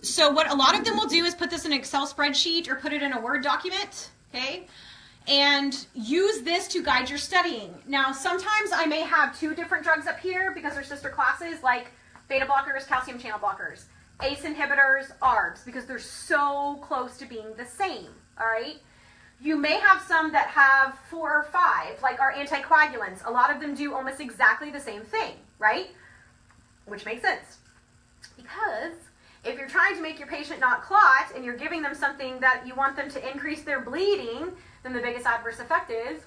So what a lot of them will do is put this in an Excel spreadsheet or put it in a Word document, okay? And use this to guide your studying. Now, sometimes I may have two different drugs up here because they're sister classes, like beta blockers, calcium channel blockers, ACE inhibitors, ARBs, because they're so close to being the same, all right? You may have some that have 4 or 5, like our anticoagulants. A lot of them do almost exactly the same thing, right? Which makes sense. Because if you're trying to make your patient not clot and you're giving them something that you want them to increase their bleeding, then the biggest adverse effect is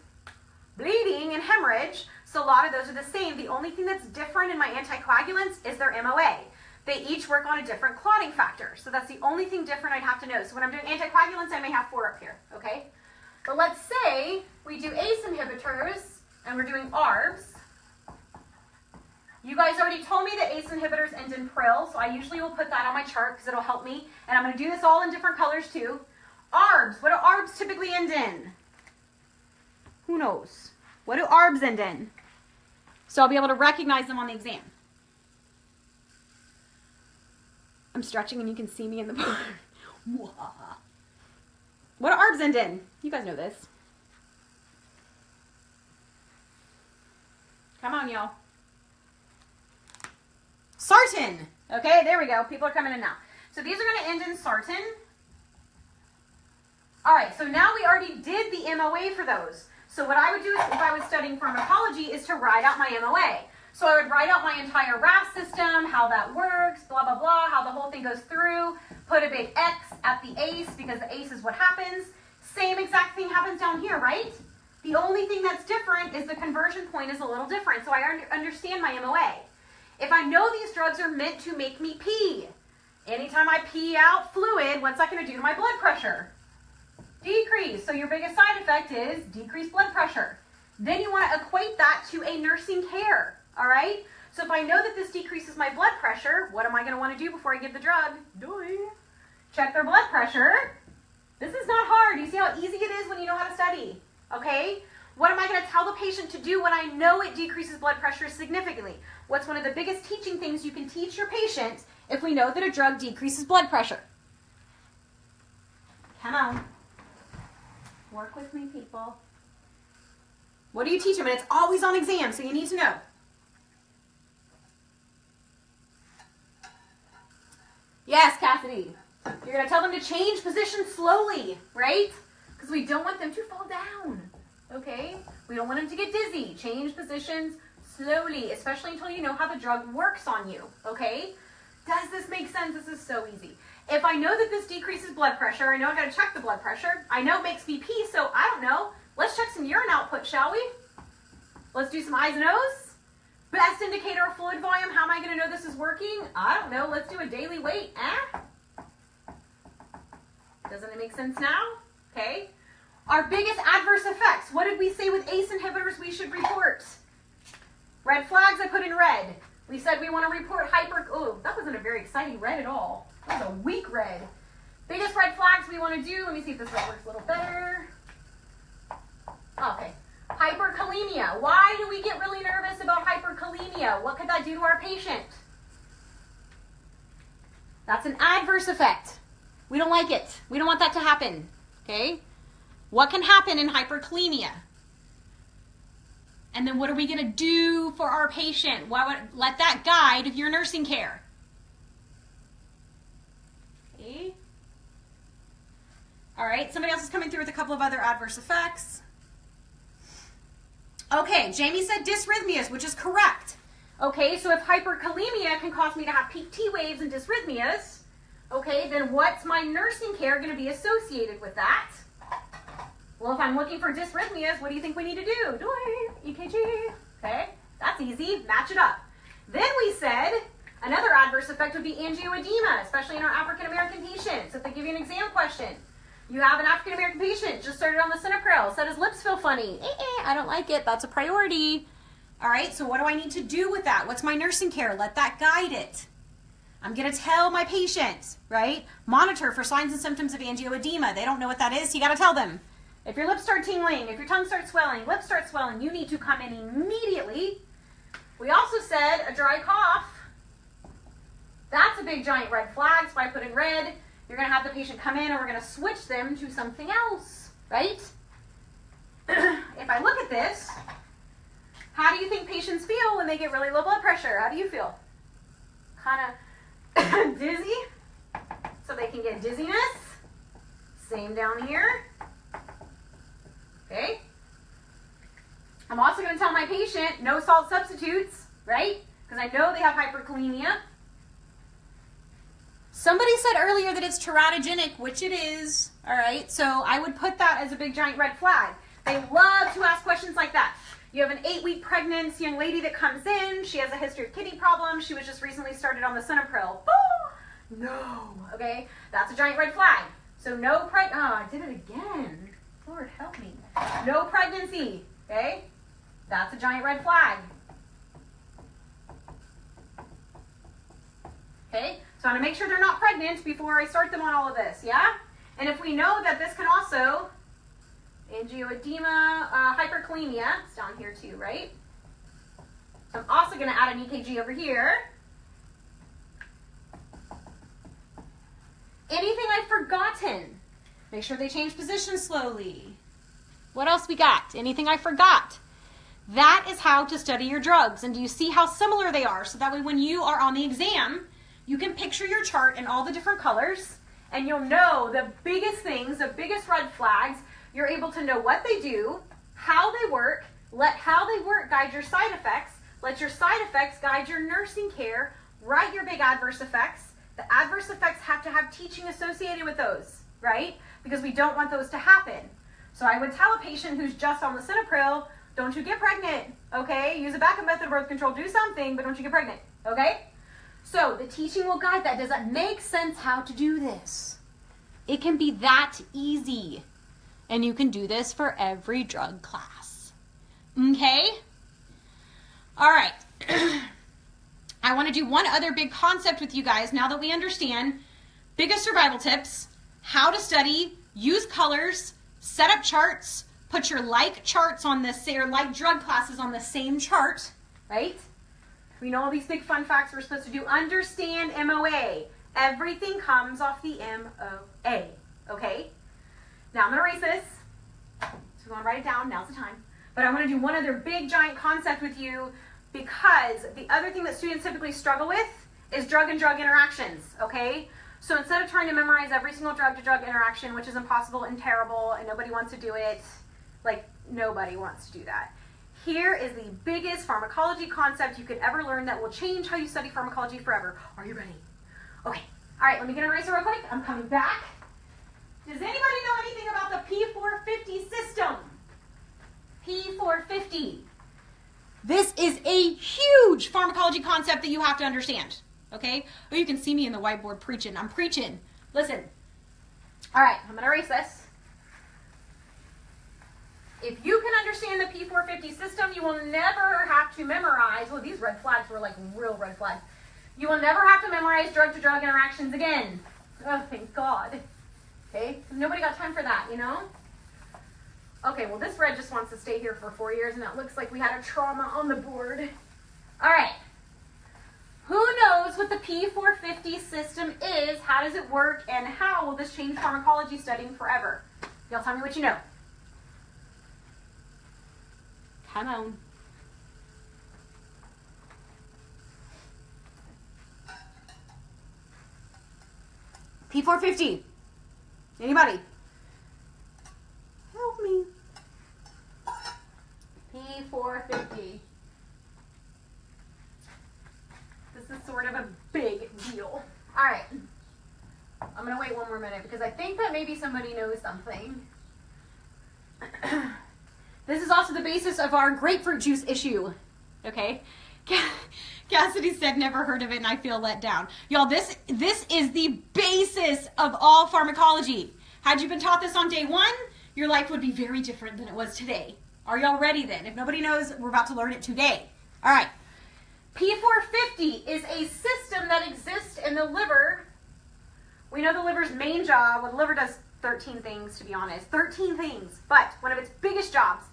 bleeding and hemorrhage. So a lot of those are the same. The only thing that's different in my anticoagulants is their MOA. They each work on a different clotting factor. So that's the only thing different I'd have to know. So when I'm doing anticoagulants, I may have 4 up here, okay? But let's say we do ACE inhibitors and we're doing ARBs. You guys already told me that ACE inhibitors end in pril, so I usually will put that on my chart because it'll help me. And I'm going to do this all in different colors too. ARBs, what do ARBs typically end in? Who knows? What do ARBs end in? So I'll be able to recognize them on the exam. I'm stretching and you can see me in the board. What do ARBs end in? You guys know this. Come on, y'all. Sartan. Okay, there we go. People are coming in now. So these are going to end in sartan. All right, so now we already did the MOA for those. So what I would do if I was studying pharmacology is to write out my MOA. So I would write out my entire RAS system, how that works, blah, blah, blah, how the whole thing goes through, put a big X at the ACE because the ACE is what happens. Same exact thing happens down here, right? The only thing that's different is the conversion point is a little different, so I understand my MOA. If I know these drugs are meant to make me pee, anytime I pee out fluid, what's that going to do to my blood pressure? Decrease. So your biggest side effect is decreased blood pressure. Then you want to equate that to a nursing care, all right? So if I know that this decreases my blood pressure, what am I going to want to do before I give the drug? Check their blood pressure. This is not hard. You see how easy it is when you know how to study, okay? What am I going to tell the patient to do when I know it decreases blood pressure significantly? What's one of the biggest teaching things you can teach your patient if we know that a drug decreases blood pressure? Come on. Work with me, people. What do you teach them? And it's always on exam, so you need to know. Yes, Cassidy. You're going to tell them to change position slowly, right? Because we don't want them to fall down, okay? We don't want them to get dizzy. Change positions slowly, especially until you know how the drug works on you, okay? Does this make sense? This is so easy. If I know that this decreases blood pressure, I know I got to check the blood pressure. I know it makes me pee, so I don't know. Let's check some urine output, shall we? Let's do some eyes and O's. Best indicator of fluid volume. How am I going to know this is working? I don't know. Let's do a daily weight. Doesn't it make sense now? Okay. Our biggest adverse effects. What did we say with ACE inhibitors we should report? Red flags I put in red. We said we want to report oh, that wasn't a very exciting red at all. That was a weak red. Biggest red flags we want to do. Let me see if this red works a little better. Okay. Hyperkalemia. Why do we get really nervous about hyperkalemia? What could that do to our patient? That's an adverse effect. We don't like it. We don't want that to happen. Okay? What can happen in hyperkalemia? And then what are we going to do for our patient? Let that guide your nursing care. Okay. All right, somebody else is coming through with a couple of other adverse effects. Okay, Jamie said dysrhythmias, which is correct. Okay, so if hyperkalemia can cause me to have peak T waves and dysrhythmias, okay, then what's my nursing care going to be associated with that? Well, if I'm looking for dysrhythmias, what do you think we need to do? EKG. Okay, that's easy. Match it up. Then we said another adverse effect would be angioedema, especially in our African-American patients. If they give you an exam question, you have an African-American patient, just started on the Cinepril, said his lips feel funny. I don't like it. That's a priority. All right, so what do I need to do with that? What's my nursing care? Let that guide it. I'm going to tell my patient, right? Monitor for signs and symptoms of angioedema. They don't know what that is, so you got to tell them. If your lips start tingling, if your tongue starts swelling, lips start swelling, you need to come in immediately. We also said a dry cough. That's a big giant red flag, so I put in red. You're going to have the patient come in and we're going to switch them to something else, right? If I look at this, how do you think patients feel when they get really low blood pressure? How do you feel? Kind of dizzy, so they can get dizziness. Same down here. Okay. I'm also going to tell my patient no salt substitutes, right? Because I know they have hyperkalemia. Somebody said earlier that it's teratogenic, which it is, all right? So I would put that as a big giant red flag. They love to ask questions like that. You have an 8-week pregnant young lady that comes in. She has a history of kidney problems. She was just recently started on the Cinepril. Oh, no. Okay, that's a giant red flag. So no I did it again. Lord, help me. No pregnancy, okay? That's a giant red flag. Okay, so I want to make sure they're not pregnant before I start them on all of this, yeah? And if we know that this can also, angioedema, hyperkalemia, it's down here too, right? So I'm also going to add an EKG over here. Anything I've forgotten? Make sure they change position slowly. What else we got? Anything I forgot? That is how to study your drugs. And do you see how similar they are? So that way when you are on the exam, you can picture your chart in all the different colors, and you'll know the biggest things, the biggest red flags. You're able to know what they do, how they work, let how they work guide your side effects, let your side effects guide your nursing care, write your big adverse effects. The adverse effects have to have teaching associated with those, right? Because we don't want those to happen. So I would tell a patient who's just on lisinopril, don't you get pregnant, okay? Use a backup method of birth control, do something, but don't you get pregnant, okay? So the teaching will guide that. Does that make sense how to do this? It can be that easy. And you can do this for every drug class. Okay? All right. I want to do one other big concept with you guys now that we understand biggest survival tips, how to study, use colors, set up charts, put your like charts on this, or like drug classes on the same chart, right? We know all these big fun facts we're supposed to do. Understand MOA. Everything comes off the MOA, okay? Now I'm going to erase this. So we're going to write it down. Now's the time. But I want to do one other big giant concept with you, because the other thing that students typically struggle with is drug and drug interactions, okay? So instead of trying to memorize every single drug-to-drug interaction, which is impossible and terrible, and nobody wants to do it, like nobody wants to do that. Here is the biggest pharmacology concept you could ever learn that will change how you study pharmacology forever. Are you ready? Okay. All right, let me get an eraser real quick. I'm coming back. Does anybody know anything about the P450 system? P450. This is a huge pharmacology concept that you have to understand, okay? Or you can see me in the whiteboard preaching. I'm preaching. Listen. All right, I'm going to erase this. If you can understand the P450 system, you will never have to memorize. Oh, these red flags were like real red flags. You will never have to memorize drug-to-drug interactions again. Oh, thank God. Okay, nobody got time for that, you know? Okay, well, this red just wants to stay here for 4 years, and it looks like we had a trauma on the board. All right. Who knows what the P450 system is? How does it work? And how will this change pharmacology studying forever? Y'all tell me what you know. Come on. P450. Anybody? Help me. P450. This is sort of a big deal. All right. I'm going to wait one more minute because I think that maybe somebody knows something. This is also the basis of our grapefruit juice issue. Okay? Cassidy said never heard of it and I feel let down. Y'all, this is the basis of all pharmacology. Had you been taught this on day one, your life would be very different than it was today. Are y'all ready then? If nobody knows, we're about to learn it today. All right. P450 is a system that exists in the liver. We know the liver's main job, well, the liver does 13 things, to be honest. 13 things. But one of its biggest jobs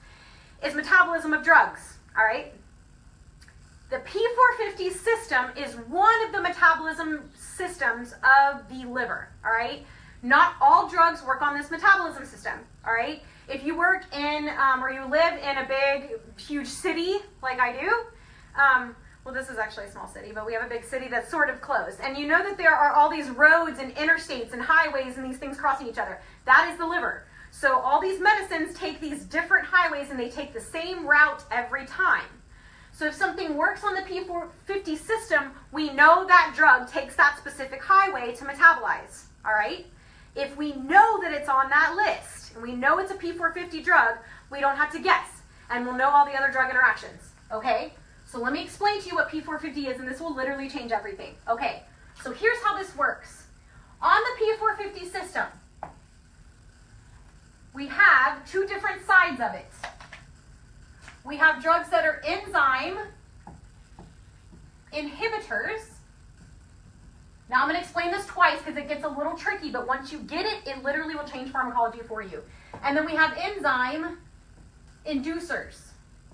is metabolism of drugs. All right? The P450 system is one of the metabolism systems of the liver. All right? Not all drugs work on this metabolism system. All right? If you work in, or you live in a big, huge city like I do, well, this is actually a small city, but we have a big city that's sort of close. And you know that there are all these roads and interstates and highways and these things crossing each other. That is the liver. So all these medicines take these different highways and they take the same route every time. So if something works on the P450 system, we know that drug takes that specific highway to metabolize. All right? If we know that it's on that list and we know it's a P450 drug, we don't have to guess. And we'll know all the other drug interactions. Okay? So let me explain to you what P450 is, and this will literally change everything. Okay, so here's how this works. On the P450 system, we have two different sides of it. We have drugs that are enzyme inhibitors. Now I'm going to explain this twice because it gets a little tricky, but once you get it, it literally will change pharmacology for you. And then we have enzyme inducers.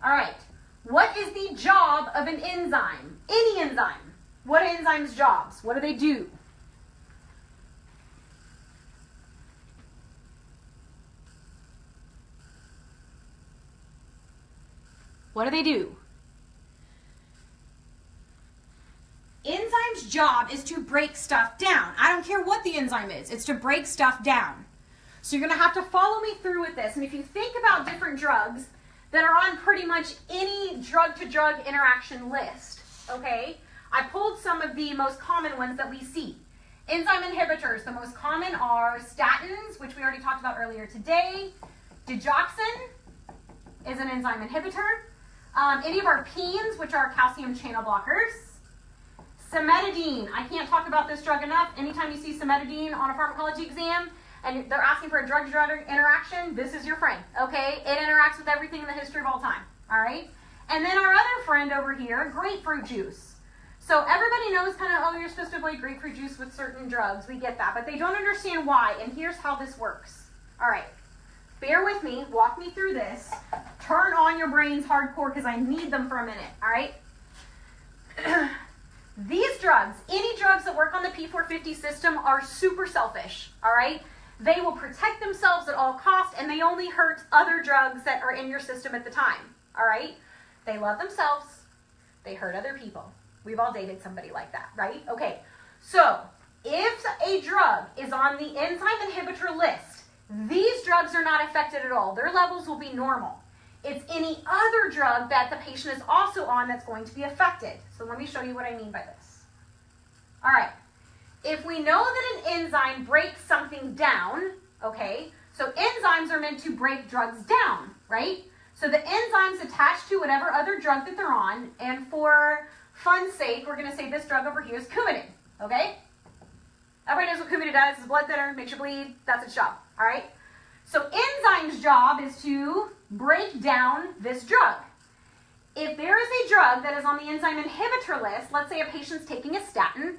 All right. What is the job of an enzyme? Any enzyme. What are enzymes' jobs? What do they do? What do? Enzyme's job is to break stuff down. I don't care what the enzyme is. It's to break stuff down. So you're going to have to follow me through with this. And if you think about different drugs that are on pretty much any drug-to-drug interaction list, okay, I pulled some of the most common ones that we see. Enzyme inhibitors, the most common are statins, which we already talked about earlier today. Digoxin is an enzyme inhibitor. Any of our PENs, which are calcium channel blockers. Cimetidine, I can't talk about this drug enough. Anytime you see cimetidine on a pharmacology exam and they're asking for a drug-to-drug interaction, this is your friend, okay? It interacts with everything in the history of all time, all right? And then our other friend over here, grapefruit juice. So everybody knows kind of, oh, you're supposed to avoid grapefruit juice with certain drugs. We get that, but they don't understand why, and here's how this works. All right, bear with me, walk me through this. Turn on your brains hardcore because I need them for a minute, all right? These drugs, any drugs that work on the P450 system are super selfish, all right? They will protect themselves at all costs, and they only hurt other drugs that are in your system at the time, all right? They love themselves. They hurt other people. We've all dated somebody like that, right? Okay, so if a drug is on the enzyme inhibitor list, these drugs are not affected at all. Their levels will be normal. It's any other drug that the patient is also on that's going to be affected. So let me show you what I mean by this. All right, if we know that an enzyme breaks something down, okay, so enzymes are meant to break drugs down, right? So the enzyme's attached to whatever other drug that they're on, and for fun's sake, we're going to say this drug over here is Coumadin, okay? Everybody knows what Coumadin does. It's a blood thinner, makes you bleed. That's its job, all right? So enzyme's job is to break down this drug. If there is a drug that is on the enzyme inhibitor list, let's say a patient's taking a statin,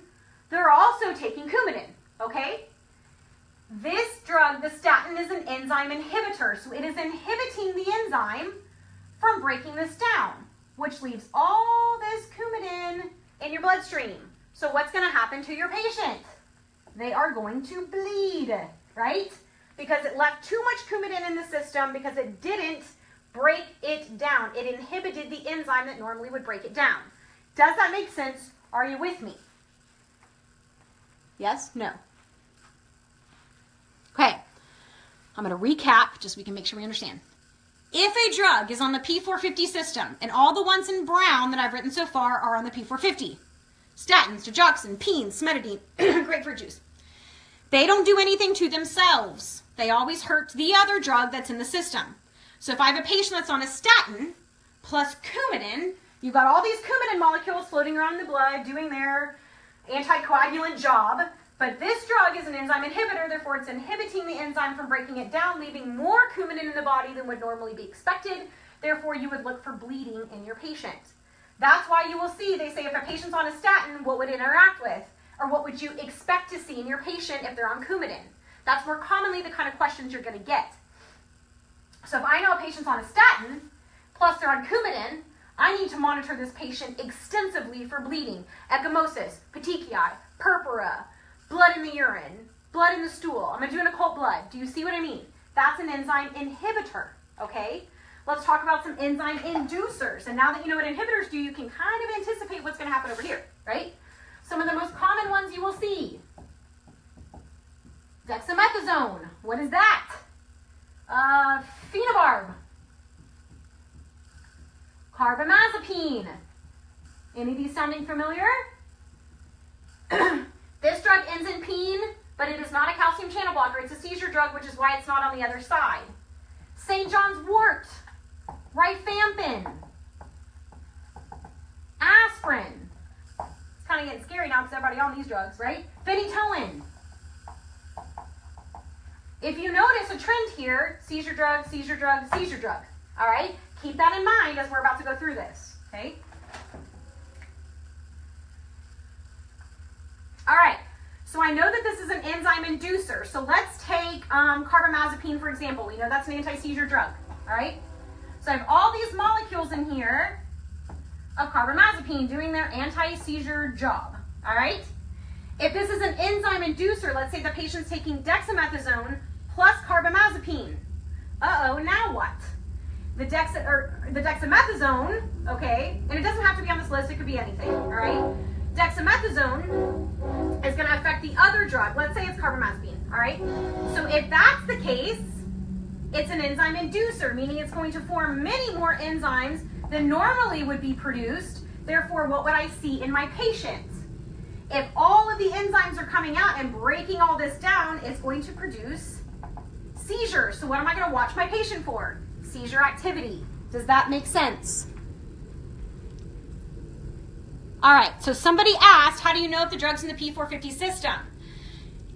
they're also taking Coumadin, okay? This drug, the statin, is an enzyme inhibitor, so it is inhibiting the enzyme from breaking this down, which leaves all this Coumadin in your bloodstream. So what's going to happen to your patient? They are going to bleed, right? Because it left too much Coumadin in the system because it didn't break it down. It inhibited the enzyme that normally would break it down. Does that make sense? Are you with me? Yes? No? Okay. I'm going to recap just so we can make sure we understand. If a drug is on the P450 system, and all the ones in brown that I've written so far are on the P450, statins, digoxin, PENs, cimetidine, grapefruit juice, they don't do anything to themselves. They always hurt the other drug that's in the system. So if I have a patient that's on a statin plus Coumadin, you've got all these Coumadin molecules floating around in the blood doing their anticoagulant job, but this drug is an enzyme inhibitor, therefore it's inhibiting the enzyme from breaking it down, leaving more Coumadin in the body than would normally be expected. Therefore, you would look for bleeding in your patient. That's why you will see, they say if a patient's on a statin, what would it interact with? Or what would you expect to see in your patient if they're on Coumadin? That's more commonly the kind of questions you're going to get. So if I know a patient's on a statin, plus they're on Coumadin, I need to monitor this patient extensively for bleeding, ecchymosis, petechiae, purpura, blood in the urine, blood in the stool. I'm going to do an occult blood. Do you see what I mean? That's an enzyme inhibitor, okay? Let's talk about some enzyme inducers. And now that you know what inhibitors do, you can kind of anticipate what's going to happen over here, right? Some of the most common ones you will see. Dexamethasone. What is that? Phenobarb. Carbamazepine. Any of these sounding familiar? This drug ends in peen, but it is not a calcium channel blocker. It's a seizure drug, which is why it's not on the other side. St. John's wort. Rifampin. Aspirin. It's kind of getting scary now because everybody on these drugs, right? Phenytoin. If you notice a trend here, seizure drug, seizure drug, seizure drug. All right? Keep that in mind as we're about to go through this, okay? All right, so I know that this is an enzyme inducer. So let's take carbamazepine, for example. We know that's an anti-seizure drug, all right? So I have all these molecules in here of carbamazepine doing their anti-seizure job, all right? If this is an enzyme inducer, let's say the patient's taking dexamethasone plus carbamazepine. Uh-oh, now what? the dexamethasone, okay, and it doesn't have to be on this list, it could be anything, all right? Dexamethasone is going to affect the other drug. Let's say it's carbamazepine, all right? So if that's the case, it's an enzyme inducer, meaning it's going to form many more enzymes than normally would be produced. Therefore, what would I see in my patient? If all of the enzymes are coming out and breaking all this down, it's going to produce seizures. So what am I going to watch my patient for? Seizure activity. Does that make sense? All right, so somebody asked, how do you know if the drug's in the P450 system?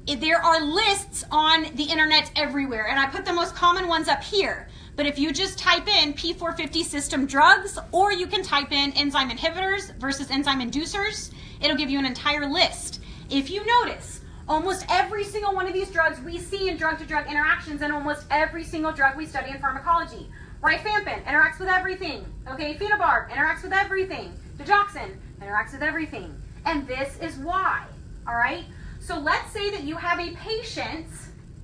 There are lists on the internet everywhere, and I put the most common ones up here. But if you just type in P450 system drugs, or you can type in enzyme inhibitors versus enzyme inducers, it'll give you an entire list. If you notice, almost every single one of these drugs we see in drug-to-drug interactions in almost every single drug we study in pharmacology. Rifampin interacts with everything. Okay, phenobarb interacts with everything. Digoxin interacts with everything. And this is why, all right? So let's say that you have a patient,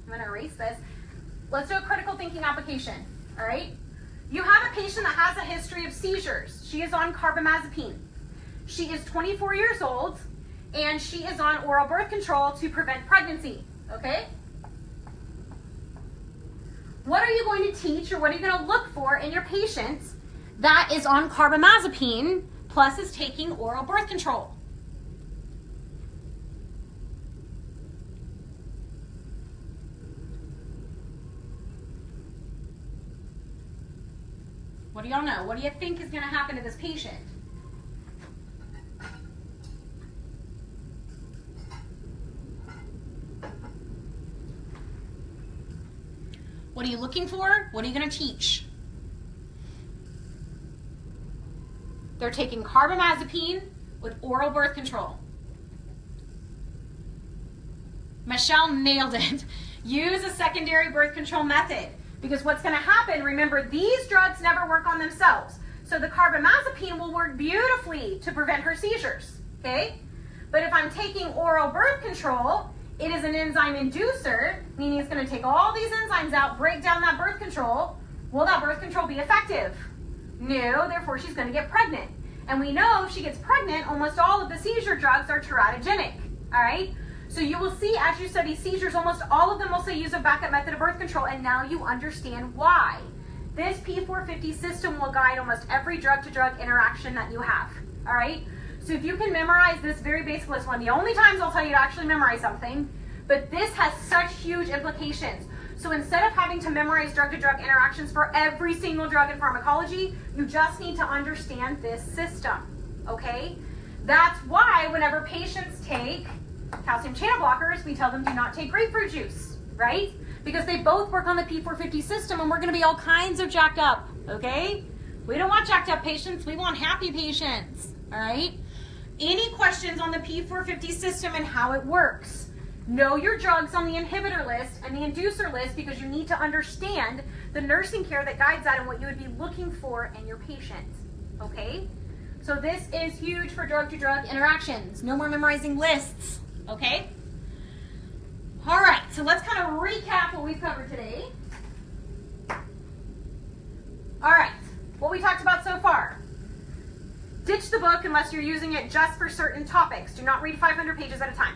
I'm going to erase this. Let's do a critical thinking application, all right? You have a patient that has a history of seizures. She is on carbamazepine. She is 24 years old, and she is on oral birth control to prevent pregnancy, okay? What are you going to teach, or what are you going to look for in your patient that is on carbamazepine plus is taking oral birth control? What do y'all know? What do you think is going to happen to this patient? What are you looking for? What are you going to teach? They're taking carbamazepine with oral birth control. Michelle nailed it. Use a secondary birth control method. Because what's going to happen, remember, these drugs never work on themselves. So the carbamazepine will work beautifully to prevent her seizures, okay? But if I'm taking oral birth control, it is an enzyme inducer, meaning it's going to take all these enzymes out, break down that birth control. Will that birth control be effective? No, therefore she's going to get pregnant. And we know if she gets pregnant, almost all of the seizure drugs are teratogenic, all right? So you will see as you study seizures, almost all of them will say use a backup method of birth control, and now you understand why. This P450 system will guide almost every drug-to-drug interaction that you have, all right? So if you can memorize this very basic list, one of the only times I'll tell you to actually memorize something, but this has such huge implications. So instead of having to memorize drug-to-drug interactions for every single drug in pharmacology, you just need to understand this system, okay? That's why whenever patients take calcium channel blockers, we tell them do not take grapefruit juice, right? Because they both work on the P450 system, and we're going to be all kinds of jacked up, okay? We don't want jacked up patients, we want happy patients, all right? Any questions on the P450 system and how it works? Know your drugs on the inhibitor list and the inducer list, because you need to understand the nursing care that guides that and what you would be looking for in your patient, okay? So this is huge for drug-to-drug interactions. No more memorizing lists, okay? All right, so let's kind of recap what we've covered today. All right, what we talked about so far. Ditch the book unless you're using it just for certain topics. Do not read 500 pages at a time.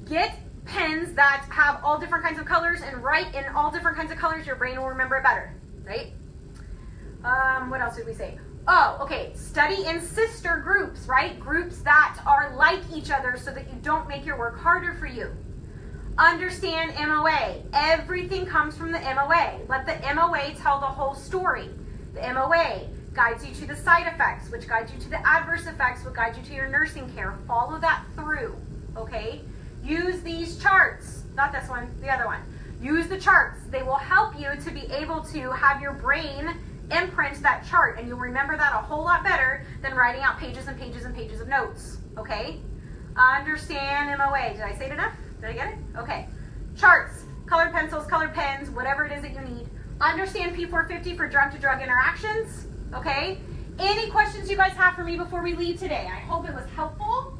Get pens that have all different kinds of colors and write in all different kinds of colors. Your brain will remember it better, right? What else did we say? Oh, okay, study in sister groups, right? Groups that are like each other so that you don't make your work harder for you. Understand MOA. Everything comes from the MOA. Let the MOA tell the whole story. The MOA guides you to the side effects, which guides you to the adverse effects, which guides you to your nursing care. Follow that through, okay? Use these charts, not this one, the other one. Use the charts. They will help you to be able to have your brain imprint that chart, and you'll remember that a whole lot better than writing out pages and pages and pages of notes, okay? Understand MOA. Did I say it enough? Did I get it? Okay. Charts, colored pencils, colored pens, whatever it is that you need. Understand P450 for drug-to-drug interactions, okay? Any questions you guys have for me before we leave today? I hope it was helpful.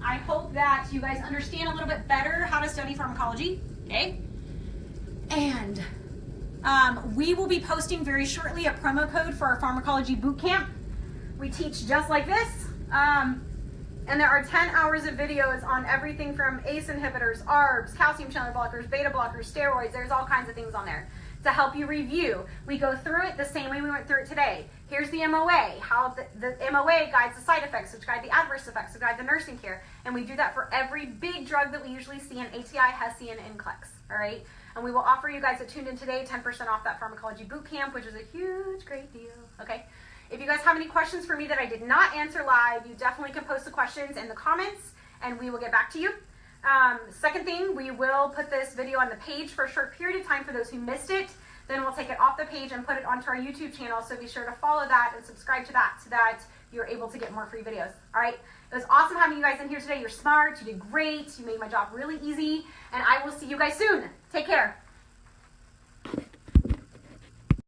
I hope that you guys understand a little bit better how to study pharmacology, okay? And We will be posting very shortly a promo code for our pharmacology bootcamp. We teach just like this. And there are 10 hours of videos on everything from ACE inhibitors, ARBs, calcium channel blockers, beta blockers, steroids. There's all kinds of things on there to help you review. We go through it the same way we went through it today. Here's the MOA, how the MOA guides the side effects, which guide the adverse effects, which guide the nursing care. And we do that for every big drug that we usually see in ATI, HESI, and NCLEX, all right? And we will offer you guys that tuned in today 10% off that pharmacology bootcamp, which is a huge, great deal, okay? If you guys have any questions for me that I did not answer live, you definitely can post the questions in the comments and we will get back to you. Second thing, we will put this video on the page for a short period of time for those who missed it. Then we'll take it off the page and put it onto our YouTube channel, so be sure to follow that and subscribe to that so that you're able to get more free videos. All right, it was awesome having you guys in here today. You're smart, you did great, you made my job really easy, and I will see you guys soon. Take care.